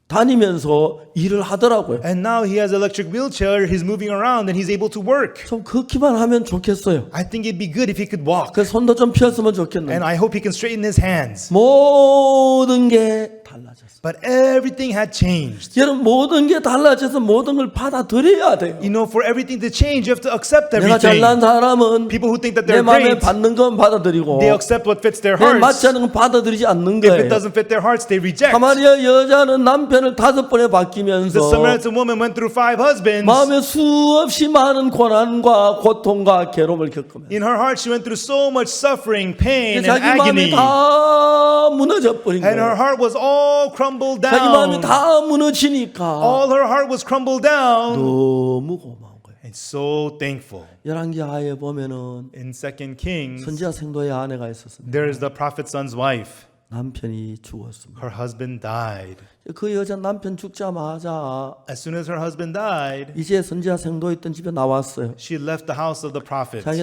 다니면서 일을 하더라고요. And now he has an electric wheelchair. He's moving around and he's able to work. 좀 걷기만 하면 좋겠어요. I think it'd be good if he could walk. 그 손도 좀 폈으면 좋겠는데 And I hope he can straighten his hands. 모든 게 달라졌어요. But everything had changed. 여러분 모든 게 달라져서 모든 걸 받아들여야 돼요. You know, for everything to change, you have to accept 내가 everything. 잘난 사람은 People who think that 내 they're 마음에 great, 받는 건 받아들이고 they accept what fits their 내 맞지 hearts. 않는 건 받아들이지 않는 If 거예요. it doesn't fit their hearts, they reject. 가마리아 여자는 남편을 5번에 The 바뀌면서 Samaritan woman went through 5 husbands. 마음에 수없이 많은 고난과 고통과 괴로움을 겪으면서 In her heart, she went through so much suffering, pain, and 자기 마음이 agony. 다 무너져 버린 And her 거예요. heart was all crumbled 자기 마음이 down. 다 무너지니까 All her heart was crumbled down. 너무 고마운 거예요. And so thankful. 열왕기하에 보면은 In 2 Kings, 선지자 생도의 아내가 있었습니다. there is the prophet's son's wife. 남편이 죽었습니다. Her husband died. 그 여자 남편 죽자마자 As soon as her husband died, 이제 선지자 생도 있던 집에 나왔어요. she left the house of the prophet. 자기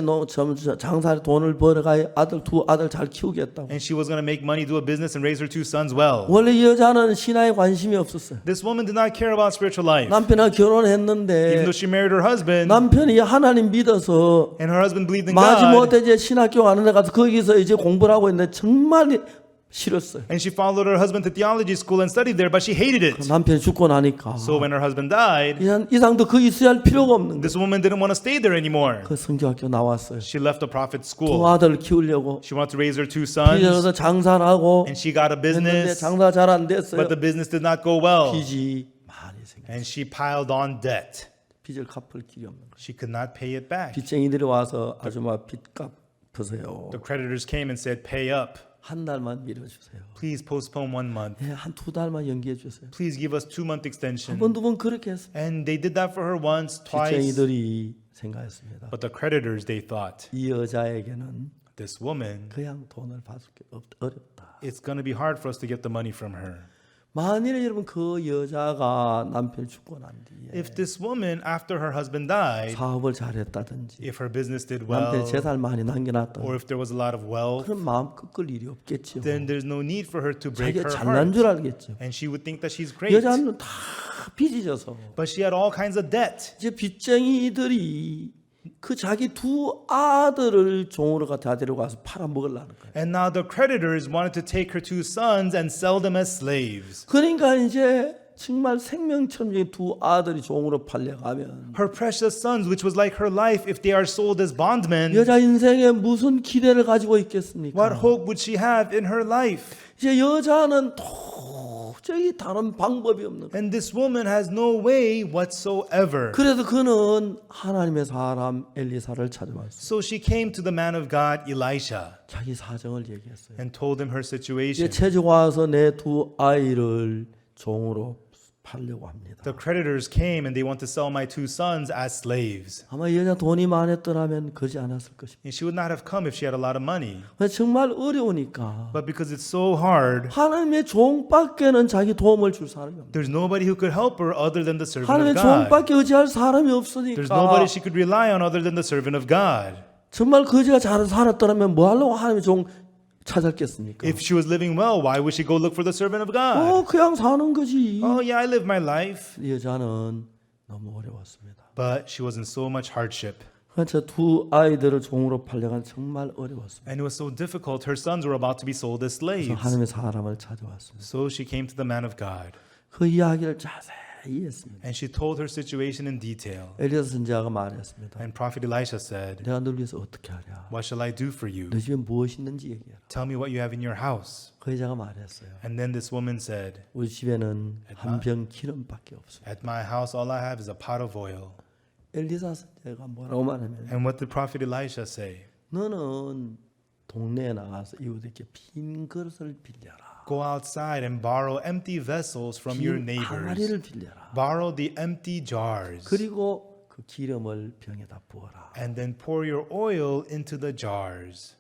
장사에 돈을 벌어가 두 아들 잘 키우겠다고. And she was going to make money, do a business, and raise her two sons well. 원래 이 여자는 신앙에 관심이 없었어요. This woman did not care about spiritual life. 남편하고 Even 결혼했는데 though she married her husband, 남편이 하나님 믿어서 and her husband believed in 마지못해 God, 이제 신학교 가는 데 가서 거기서 이제 공부를 하고 있는데 정말 싫었어요. and she followed her husband to theology school and studied there, but she hated it. 남편이 죽고 나니까 So when her husband died, 이상도 거기 있어야 할 필요가 없는 거예요. this woman didn't want to stay there anymore. 그 성교학교 나왔어요. She left the prophet's 두 school. 아들을 키우려고 She wanted to raise her two sons, 빚을 장사를 하고 and she got a 했는데 business, 장사 잘 안 됐어요. but the business did not go well, 빚이 많이 생겼어요. and she piled on debt. 빚을 갚을 길이 없는 거예요. She could not pay it back. 빚쟁이들이 와서 아줌마 빚 갚으세요. The creditors came and said, "Pay up. 한 달만 미뤄주세요. Please postpone 1 month. 한 두 달만 연기해 주세요. Please give us 2-month 한 extension." 번 두 번 그렇게 했어요. And they did that for her once, twice. 빚쟁이들이 생각했습니다. But the creditors, they thought, 이 여자에게는 this woman, 그냥 돈을 받을 게 어렵다. it's going to be hard for us to get the money from her. 만일에 여러분 그 여자가 남편이 죽고 난 뒤에 If this woman, after her husband died, 사업을 잘했다든지 if her business did 남편이 well, 재산을 많이 남겨놨다. or if there was a lot of wealth, 그런 마음 꺾을 일이 없겠죠. then there's no need for her to break 자기가 her 잘난 heart. 줄 알겠죠. And she would think that she's great. 여자는 다 빚이 져서 But she had all kinds of debt. 이제 빚쟁이들이 그 자기 두 아들을 종으로 갖다 데려가서 팔아먹으려는 거예요. And now the creditors wanted to take her two sons and sell them as slaves. 그러니까 이제 정말 생명처럼 이 두 아들이 종으로 팔려가면 Her precious sons, which was like her life, if they are sold as bondmen, 여자 인생에 무슨 기대를 가지고 있겠습니까? what hope would she have in her life? 이제 여자는 도저히 다른 방법이 없는 거예요. And this woman has no way whatsoever. 그래서 그는 하나님의 사람 엘리사를 찾아왔어요. So she came to the man of God, Elisha, 자기 사정을 얘기했어요. and told him her 이제 situation. 채집 와서 내 두 아이를 종으로 팔려고 합니다. The creditors came and they want to sell my two sons as slaves. 아마 이 여자 돈이 많았더라면 그러지 않았을 것입니다. And she would not have come if she had a lot of money. 정말 어려우니까 But because it's so hard, 하나님의 종밖에는 자기 도움을 줄 사람이 없는 there's nobody who could help her other than the servant 하나님의 of God. 종밖에 의지할 사람이 There's 없으니까 nobody she could rely on other than the servant of God. 정말 그지가 잘 살았더라면 뭐 하려고 하나님의 종 찾았겠습니까? If she was living well, why would she go look for the servant of God? 그냥 사는 거지. Oh, yeah, I live my life. 이 여자는 너무 어려웠습니다. But she was in so much hardship. 그래서 두 아이들을 종으로 팔려간 정말 어려웠습니다. And it was so difficult. Her sons were about to be sold as 그래서 slaves. 하나님의 사람을 찾아왔습니다. So she came to the man of God. 그 이야기를 자세히 했습니다. And she told her situation in detail. 엘리사 선지자가 말했습니다. And Prophet Elisha said, 내가 널 위해서 어떻게 하랴? what shall I do for you? 너 집에 무엇이 있는지 얘기해라. Tell me what you have in your house. 그 여자가 말했어요. And then this woman said, 우리 집에는 한 병 기름밖에 없어요. at my house, all I have is a pot of oil. 엘리사 선지자가 뭐라고 말하면 And what did Prophet Elisha say? 너는 동네에 나가서 이웃에게 빈 그릇을 빌려라. Go outside and borrow empty vessels from your 빈 neighbors. 항아리를 빌려라. Borrow the empty jars. 그리고 그 기름을 병에다 부어라. And then pour your oil into the jars.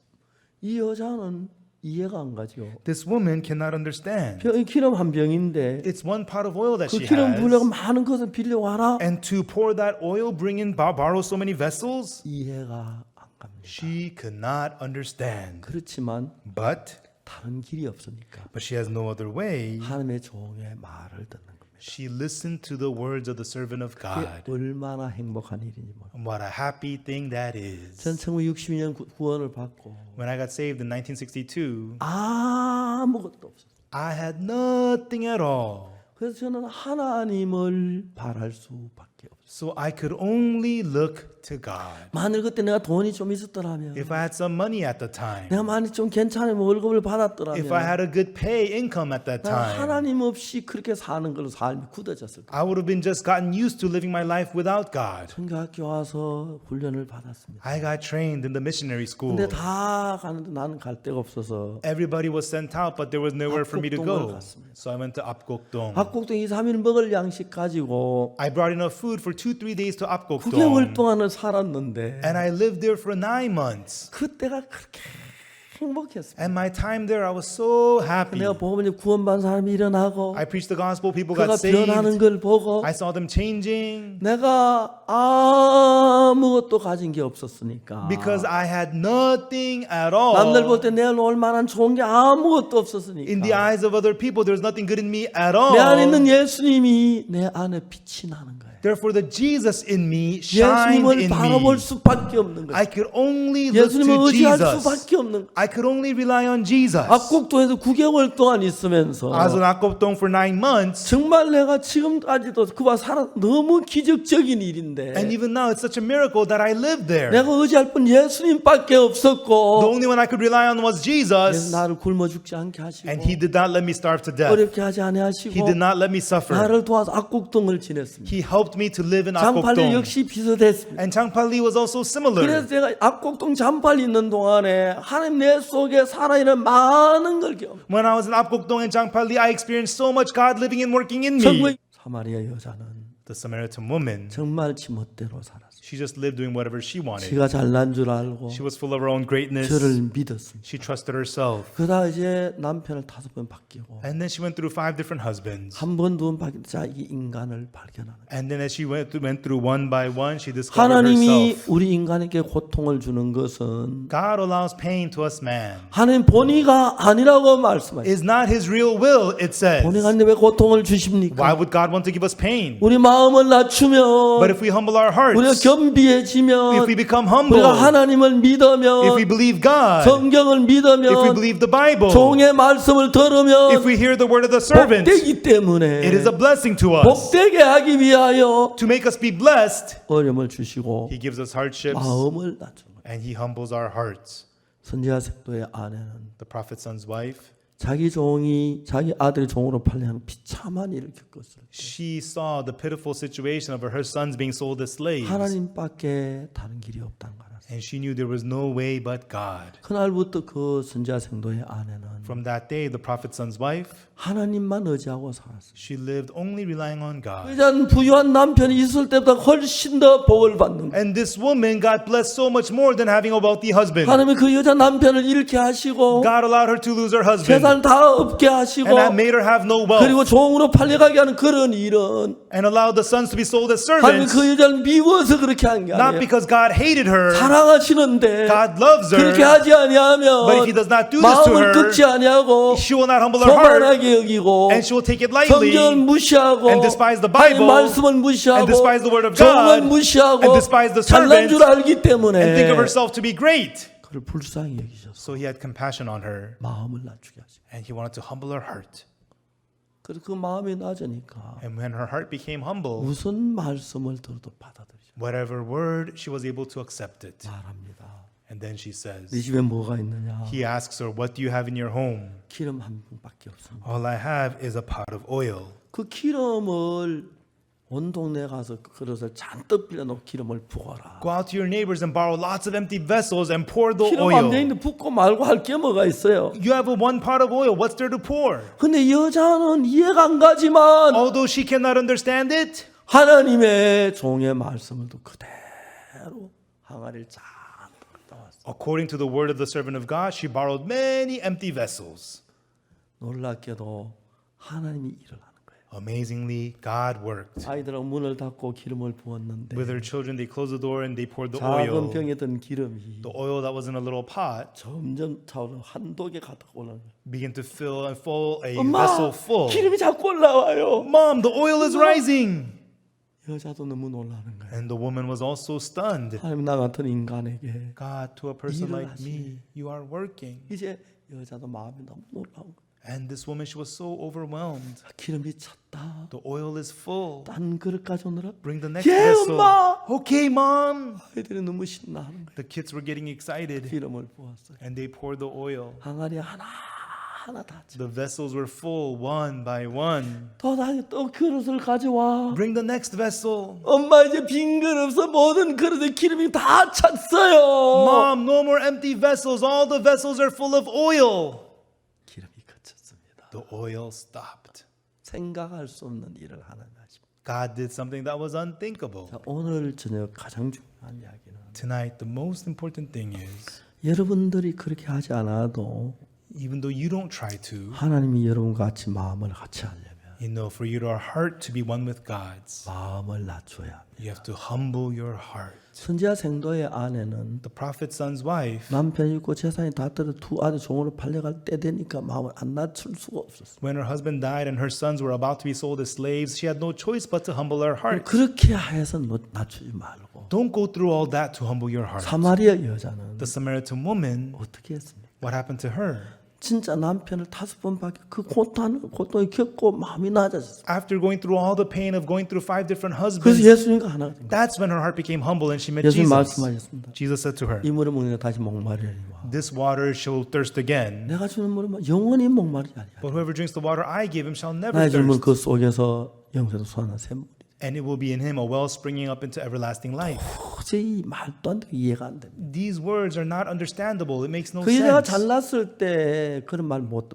이 여자는 이해가 안 가죠. This woman cannot understand. 기름 한 병인데 It's one pot of oil that 그 she 기름 부려고 has. 많은 것을 빌려와라. And to pour that oil, bring in, borrow so many vessels? 이해가 안 갑니다. She could not understand. 그렇지만 But 다른 길이 없으니까 she has no other way. 하나님의 종의 말을 듣는 겁니다. She listened to the words of the servant of 그게 God. 얼마나 행복한 일인지 몰라요. What a happy thing that is. 전 1962년 구원을 받고 When I got saved in 1962, 아무것도 없었어요. I had nothing at all. 그래서 저는 하나님을 바랄 수밖에 없어요. So I could only look to God. 만일 그때 내가 돈이 좀 있었더라면, If I had some money at the time, 내가 만일 좀 괜찮은 월급을 받았더라면, if I had a good pay income at that 나 time, 하나님 없이 그렇게 사는 걸로 삶이 굳어졌을 거예요. I would have been just gotten used to living my life without God. 선교학교 와서 훈련을 받았습니다. I got trained in the missionary school. 근데 다 가는데 나는 갈 데가 없어서 Everybody was sent out, but there was nowhere for me to 압곡동을 go. 갔습니다. So I went to Apgokdong. 합곡동 2, 3일 먹을 양식 가지고 I brought enough food for 2-3 days to 9개월 Apgokdong. 동안을 살았는데 And I lived there for 9 months. 그때가 그렇게 행복했습니다. And my time there, I was so happy. 내가 보면 구원받은 사람이 일어나고 I preached the gospel, people 그가 got saved. 변하는 걸 보고 I saw them changing 내가 아무것도 가진 게 없었으니까 because I had nothing at all. 남들 볼 때 내가 놓을 만한 좋은 게 아무것도 없었으니까 In the eyes of other people, there's nothing good in me at all. 내 안에 있는 예수님이 내 안에 빛이 나는 거예요. Therefore, the Jesus in me shined 예수님을 in 바라볼 me. 수밖에 없는 거예요. I could only look 예수님을 to 의지할 Jesus. 수밖에 없는 거예요. I could only rely on Jesus. 압곡도에서 9개월 동안 있으면서 I was in Akopdong for 9 months. 정말 내가 지금까지도 그와 살아 너무 기적적인 일인데 And even now, it's such a miracle that I lived there. 내가 의지할 분 예수님밖에 The 없었고 only one I could rely on was 그래서 Jesus. 나를 굶어 죽지 않게 하시고 And He did not let me starve to death. 어렵게 하지 He 아니하시고 did not let me suffer. 나를 도와서 악곡동을 지냈습니다. He helped me to live in 장팔리 Akopdong. 역시 비슷했습니다. And Changpali was also similar. 그래서 제가 악곡동 장팔리 있는 동안에 하나님 내 속에 살아있는 많은 걸 경험. When I was in Apgokdong and Changpali, I experienced so much God living and working in 정말 me. 사마리아 여자는 The Samaritan woman, 정말 지멋대로 살았어요. she just lived doing whatever she wanted. 지가 잘난 줄 알고 She was full of her own greatness. 저를 믿었습니다. She trusted herself. 그러다 이제 남편을 5번 바뀌고 And then she went through 5 different husbands. 한 번, 두 번 바뀌다 자기 인간을 발견하는 거예요. And then as she went through one by one, she discovered 하나님이 herself. 우리 인간에게 고통을 주는 것은 God allows pain to us man. 하나님 본의가 아니라고 말씀하시죠. It's not His real will, it says. 본의가 아닌데 왜 고통을 주십니까? Why would God want to give us pain? 우리 마음을 낮추면 But if we humble our 우리가 hearts, 겸비해지면 if we become humble, 우리가 하나님을 if we 믿으면 believe God, 성경을 if we 믿으면 believe the Bible, 종의 말씀을 if 들으면 we hear the word of the servant, 복되기 때문에 it is a blessing to us. 복되게 하기 위하여 To make us be blessed, 어려움을 주시고 He gives us hardships 마음을 낮추는 거예요. and He humbles our hearts. 선지자 색도의 아내는 The prophet's son's wife, 자기 종이 자기 아들의 종으로 팔려는 비참한 일을 겪었을 때 she saw the pitiful situation of her sons being sold as slaves. 하나님밖에 다른 길이 없다는 걸 알았어요. And she knew there was no way but God. 그날부터 그 선지자 생도의 아내는 From that day, the prophet's son's wife, 하나님만 의지하고 살았어요. she lived only relying on God. 그전 부유한 남편이 있을 때보다 훨씬 더 복을 받는 거예요. And this woman got blessed so much more than having a wealthy husband. 하나님이 그 여자 남편을 잃게 하시고 God allowed her to lose her husband. 재산 다 없게 하시고 And that made her have no wealth. 그리고 종으로 팔려가게 하는 그런 일은 And allowed the sons to be sold as 하나님이 servants. 그 여자를 미워서 그렇게 한 게 Not 아니에요. because God hated her. 사랑하시는데 God loves 그렇게 her. 하지 아니하면 But if He does not do this to 마음을 her, 끄지 아니하고 she will not humble her heart. 교만하게 여기고 And she will take it lightly. 성경을 무시하고 And despise the 하나님 Bible. 말씀을 무시하고 And despise the word of 종을 God. 무시하고 And despise the 잘난 servant. 줄 알기 때문에 And think of herself to be great. 그를 불쌍히 여기셔서 So He had compassion on her. 마음을 낮추게 하시고 And He wanted to humble her heart. 그래서 그 마음이 낮으니까 And when her heart became humble, 무슨 말씀을 들어도 받아들이죠. whatever word, she was able to accept it. 말합니다. And then she says, 네 집에 뭐가 있느냐? He asks her, what do you have in your home? 기름 한 병밖에 없습니다. All I have is a pot of oil. 그 기름을 온 동네 가서 그릇을 잔뜩 빌려놓고 기름을 부어라. Go out to your neighbors and borrow lots of empty vessels and pour the 기름 한 oil. 병인데 붓고 말고 할 게 뭐가 있어요? You have one pot of oil. What's there to pour? 근데 여자는 이해가 안 가지만 Although she cannot understand it, 하나님의 종의 말씀을 또 그대로 항아리를 잔뜩 갖다 왔어요. according to the word of the servant of God, she borrowed many empty vessels. 놀랍게도 하나님이 일을 하는 거예요. Amazingly, God worked. 아이들하고 문을 닫고 기름을 부었는데 With her children, they closed the door and they poured the 작은 oil. 병에 든 기름이 The oil that was in a little pot 점점 차오르 한독에 가득 올라가요. began to fill and fill a 엄마, vessel full. 기름이 자꾸 올라와요. Mom, the oil is rising. 여자도 너무 놀라는 거예요. And the woman was also stunned. 하나님 나 같은 인간에게 God, to a person 일을 like me, you are working. 이제 여자도 마음이 너무 놀라운 거예요. And this woman, she was so overwhelmed. 기름이 찼다. The oil is full. 딴 그릇 가져오느라 Bring the next 예, vessel. 엄마. Okay, Mom. 아이들이 너무 신나하는 거예요. The kids were getting excited. 기름을 부었어요. And they poured the oil. 항아리 하나 다 차. The vessels were full one by one. 또 그릇을 가져와. Bring the next vessel. 엄마 이제 빈 그릇 없어. 모든 그릇에 기름이 다 찼어요. Mom, no more empty vessels. All the vessels are full of oil. 기름이 그쳤습니다. The oil stopped. 생각할 수 없는 일을 하나님 하십니다. God did something that was unthinkable. 자, 오늘 저녁 가장 중요한 이야기는 Tonight, the most important thing is 여러분들이 그렇게 하지 않아도 Even though you don't try to, 하나님이 여러분과 같이 마음을 같이 하려면 you know, for your heart to be one with God's, 마음을 낮춰야 합니다. you have to humble your heart. 선지자 생도의 아내는 The prophet's son's wife, 남편이 있고 재산이 다 떨어 두 아들 종으로 팔려갈 때 되니까 마음을 안 낮출 수가 없었어요. when her husband died and her sons were about to be sold as slaves, she had no choice but to humble her heart. 그렇게 해서 낮추지 말고 Don't go through all that to humble your heart. 사마리아 여자는 The Samaritan woman, 어떻게 했습니까? what happened to her? 진짜 남편을 5번밖에 그 고통을 겪고 마음이 낮아졌어요. After going through all the pain of going through 5 different 그래서 husbands, 예수님과 하나가 된 거예요. that's when her heart became humble and she met 예수님 Jesus. 말씀하셨습니다. Jesus said to her, 이 물을 먹는 게 다시 목마르리와 this water shall thirst again, 내가 주는 물은 영원히 목마르지 아니하리라. but whoever drinks the water I give him shall never 나의 주는 물 thirst, 그 속에서 영생도 솟아나는 샘물이. and it will be in him a well springing up into everlasting life. 도저히 말도 안 되고 이해가 안 됩니다. These words are not understandable. It makes no 그 여자가 sense. 잘났을 때 그런 말 못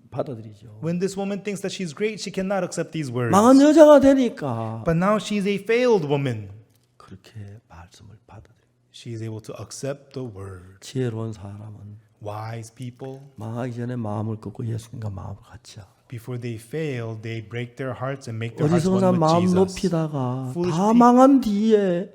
받아들이죠. When this woman thinks that she's great, she cannot accept these words. 망한 여자가 되니까 But now she's a failed woman. 그렇게 말씀을 받아들여요. She is able to accept the word. 지혜로운 사람은 Wise people, 망하기 전에 마음을 꺾고 예수님과 마음을 같이 하고 before they fail, they break their hearts and make their hearts 어리석은 one 사람 with 마음 Jesus. 높이다가 Foolish 다 people- 망한 뒤에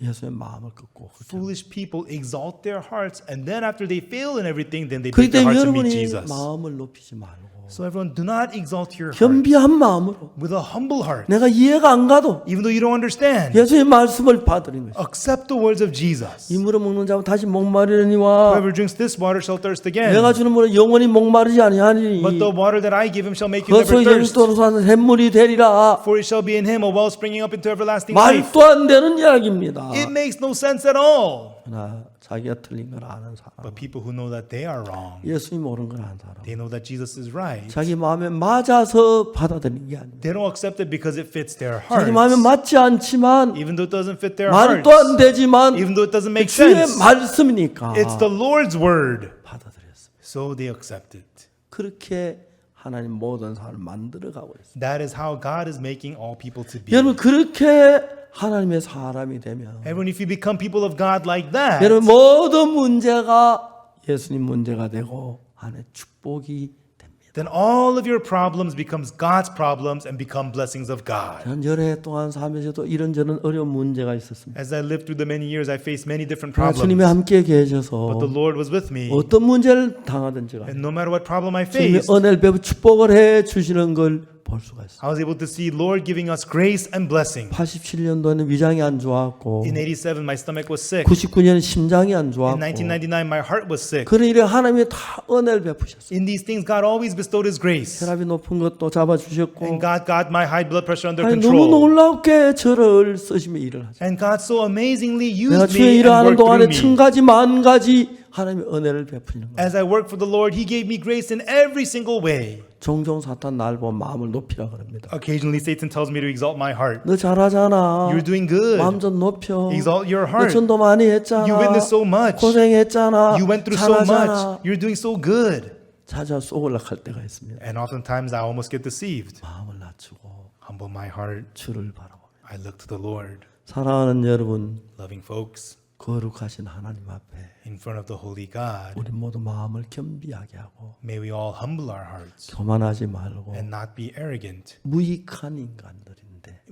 예수의 마음을 꺾고 Foolish people exalt their hearts, and then after they fail in everything, then they break 그때 their hearts and meet 여러분이 Jesus. 마음을 높이지 말고 So everyone, do not exalt your heart 겸비한 마음으로 with a humble heart, 내가 이해가 안 가도 even though you don't understand. 예수의 말씀을 받으는 것이 Accept the words of Jesus. 이 물을 먹는 자는 다시 목마르니와 Whoever drinks this water shall thirst again. 내가 주는 물은 영원히 목마르지 아니하니 But the water that I give him shall make you never 그것으로 thirst. 영생으로 사는 샘물이 되리라. For it shall be in him a well springing up into everlasting life. 말도 안 되는 이야기입니다. It makes no sense at all. 그러나 자기가 틀린 걸 아는 사람, But people who know that they are wrong, 예수님 옳은 걸 아는 사람, they know that Jesus is right. 자기 마음에 맞아서 받아들이는 게 아니에요. They don't accept it because it fits their 자기 마음에 hearts. 맞지 않지만 Even though it doesn't fit their 말도 hearts. 안 되지만 Even though it doesn't make 주의 sense. 말씀이니까 It's the Lord's word. 받아들였습니다. So they accept it. 그렇게 하나님 모든 사람을 만들어가고 있어요. That is how God is making all people to be. 여러분 그렇게 하나님의 사람이 되면 Everyone, if you become people of God like that, 여러분 모든 문제가 예수님 문제가 되고 하나님의 축복이 됩니다. then all of your problems becomes God's problems and become blessings of God. 저는 여러 해 동안 살면서도 이런저런 어려운 문제가 있었습니다. As I lived through the many years, I faced many different 그러나 problems. 주님이 함께 But the 계셔서 Lord was with me. 어떤 문제를 당하든지 간에 And no matter what problem I 주님이 faced, 은혜를 베풀 축복을 해 주시는 걸 볼 수가 있어요. I was able to see Lord giving us grace and blessing. 87년도에는 위장이 안 좋았고 In 87, my stomach was sick. 99년에 심장이 안 In 좋았고 1999, my heart was sick. 그런 일에 하나님이 다 은혜를 베푸셨어요. In these things, God always bestowed His grace. 혈압이 높은 것도 잡아주셨고 And God got my high blood pressure under 아니, 너무 control. 놀랍게 저를 쓰시며 일을 하죠. And God so amazingly 내가 used 주의 me 일을 and 하는 worked 동안에 through me. 천 가지 만 가지 하나님의 은혜를 베푸시는 거예요. As I worked for the Lord, He gave me grace in every single way. 종종 사탄 날 보면 마음을 높이라 그럽니다. Occasionally, Satan tells me to exalt my heart. 너 잘하잖아. You're doing good. 마음 좀 높여. Exalt your 너 heart. 전도 많이 했잖아. You witnessed so much. 고생했잖아. You went through so 잘하잖아. much. You're doing so good. 찾아 쏘글락 할 때가 있습니다. And oftentimes, I almost get deceived. 마음을 낮추고 Humble my heart. 주를 바라봅니다. I look to the Lord. 사랑하는 여러분, Loving folks, 거룩하신 하나님 앞에 in front of the holy God, 우리 모두 마음을 겸비하게 하고 may we all humble our hearts 교만하지 말고 and not be arrogant. 무익한 인간들인데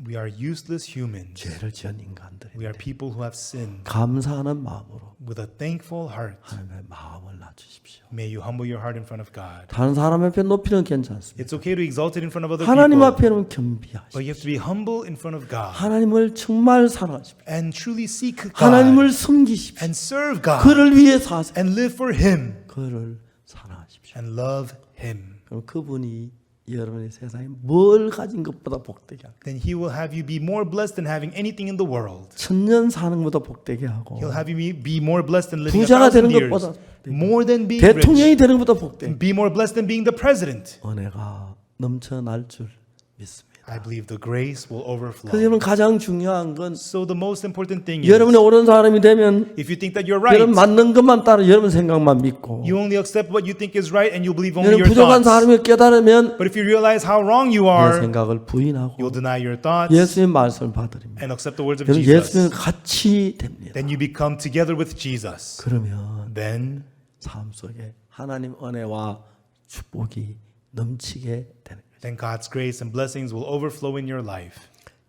We are useless humans. 죄를 지은 인간들인데 We are people who have sinned. 감사하는 마음으로 With a thankful heart, 하나님의 마음을 낮추십시오. may you humble your heart in front of God. 다른 사람 앞에 높이는 괜찮습니다. It's okay to exalt it in front of other 하나님 people, 앞에는 but 겸비하십시오. you have to be humble in front of God 하나님을 정말 사랑하십시오. and truly seek God 하나님을 섬기십시오. and serve God 그를 위해 사세요. and live for Him 그를 사랑하십시오. and love Him. 그럼 그분이 여러분의 세상에 뭘 가진 것보다 복되게 하고 Then He will have you be more blessed than having anything in the world. 천년 사는 것보다 복되게 하고 He'll have you be more blessed than living 부자가 1,000 되는 years. 것보다 More than being rich. 대통령이 되는 것보다 복되게 Be more blessed than being the president. 은혜가 넘쳐날 줄 믿습니다. I believe the grace will 그래서 overflow. 여러분 가장 중요한 건 So the most important thing is, 여러분이 옳은 사람이 되면 if you think that you're right, 여러분 맞는 것만 따라 여러분 생각만 믿고 you only accept what you think is right and you believe only 여러분 your 부족한 thoughts. 사람을 깨달으면 But if you realize how wrong you 내 are, 생각을 부인하고 you'll deny your thoughts 예수님 말씀을 받으립니다. and accept the words of 여러분 Jesus. 예수님 같이 됩니다. Then you become together with Jesus. 그러면 then 삶 속에 하나님 은혜와 축복이 넘치게 되는 거예요. then God's grace and blessings will overflow in your life.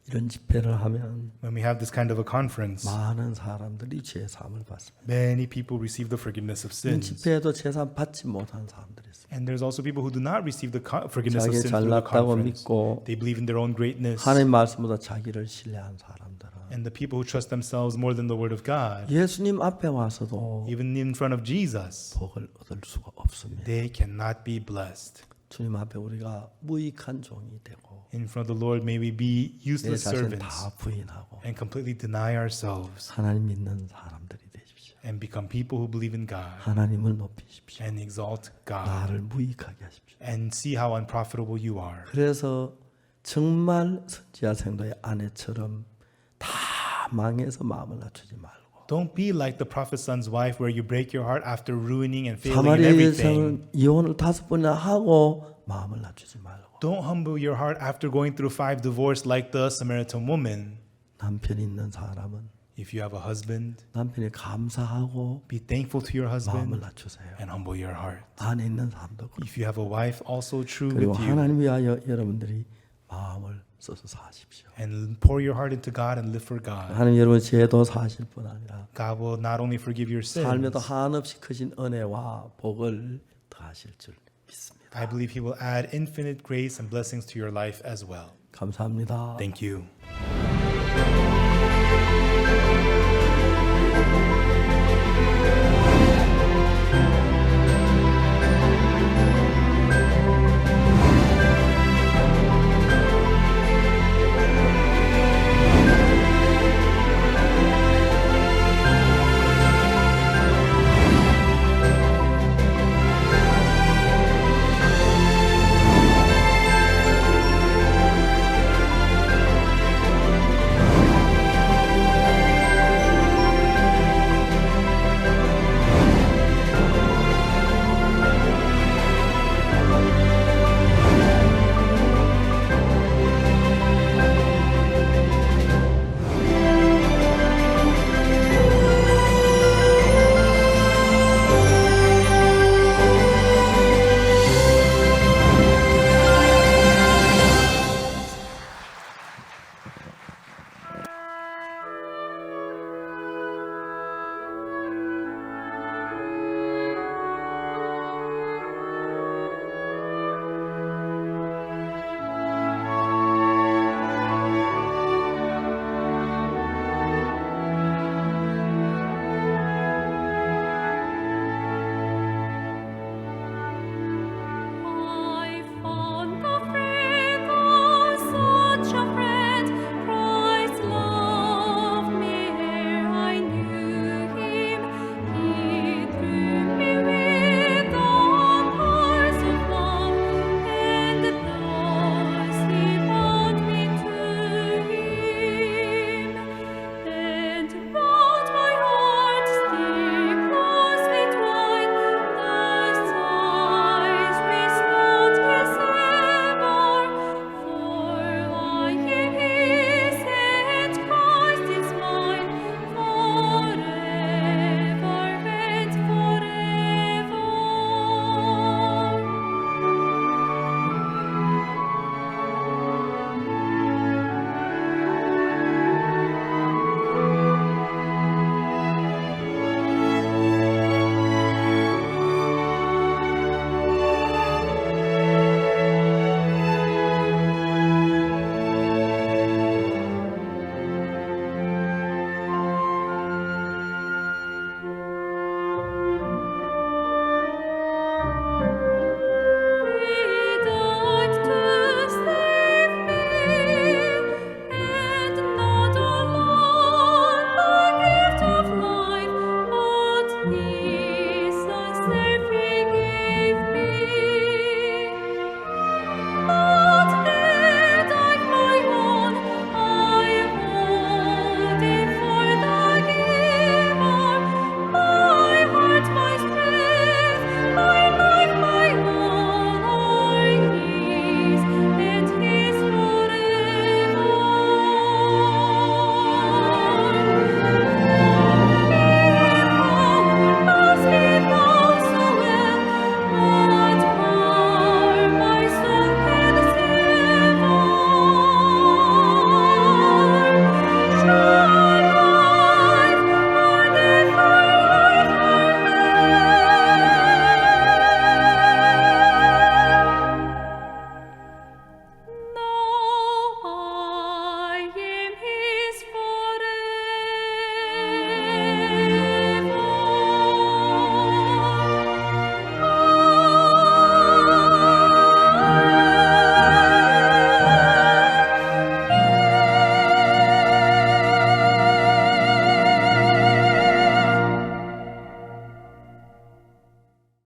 이런 집회를 하면 When we have this kind of a conference, 많은 사람들이 죄 사함을 받습니다. many people receive the forgiveness of 이런 sins. 집회에도 죄 사함 받지 못한 사람들이 있어요. And there's also people who do not receive the forgiveness of 자기 sins through the 잘났다고 conference. 믿고 They believe in their own greatness. 하나님 말씀보다 자기를 신뢰한 사람들은 And the people who trust themselves more than the word of God, 예수님 앞에 와서도 even in front of Jesus, 복을 얻을 수가 없습니다. they cannot be blessed. 주님 앞에 우리가 무익한 종이 되고 In front of the Lord, may we be 내 useless 자신 servants 다 부인하고 and completely deny ourselves 하나님 믿는 사람들이 되십시오. and become people who believe in God 하나님을 높이십시오. and exalt God 나를 무익하게 하십시오. and see how unprofitable you are. 그래서 정말 선지자 생도의 아내처럼 다 망해서 마음을 낮추지 말고 Don't be like the prophet's son's wife where you break your heart after ruining and failing in 사마리아 everything. 여성은 이혼을 5번이나 하고 마음을 낮추지 말고 Don't humble your heart after going through 5 divorces like the Samaritan woman. 남편이 있는 사람은 If you have a husband, 남편이 감사하고 be thankful to your 마음을 husband 낮추세요. and humble your heart. 안에 있는 사람도 그렇고 If you have a wife, also true 그리고 with you. 하나님 위하여 여러분들이 마음을 써서 사십시오. And pour your heart into God and live for God. 하나님 여러분 죄도 사실 뿐 아니라 God will not only forgive your sins, 삶에도 한없이 크신 은혜와 복을 더하실 줄 믿습니다. I believe He will add infinite grace and blessings to your life as well. 감사합니다. Thank you.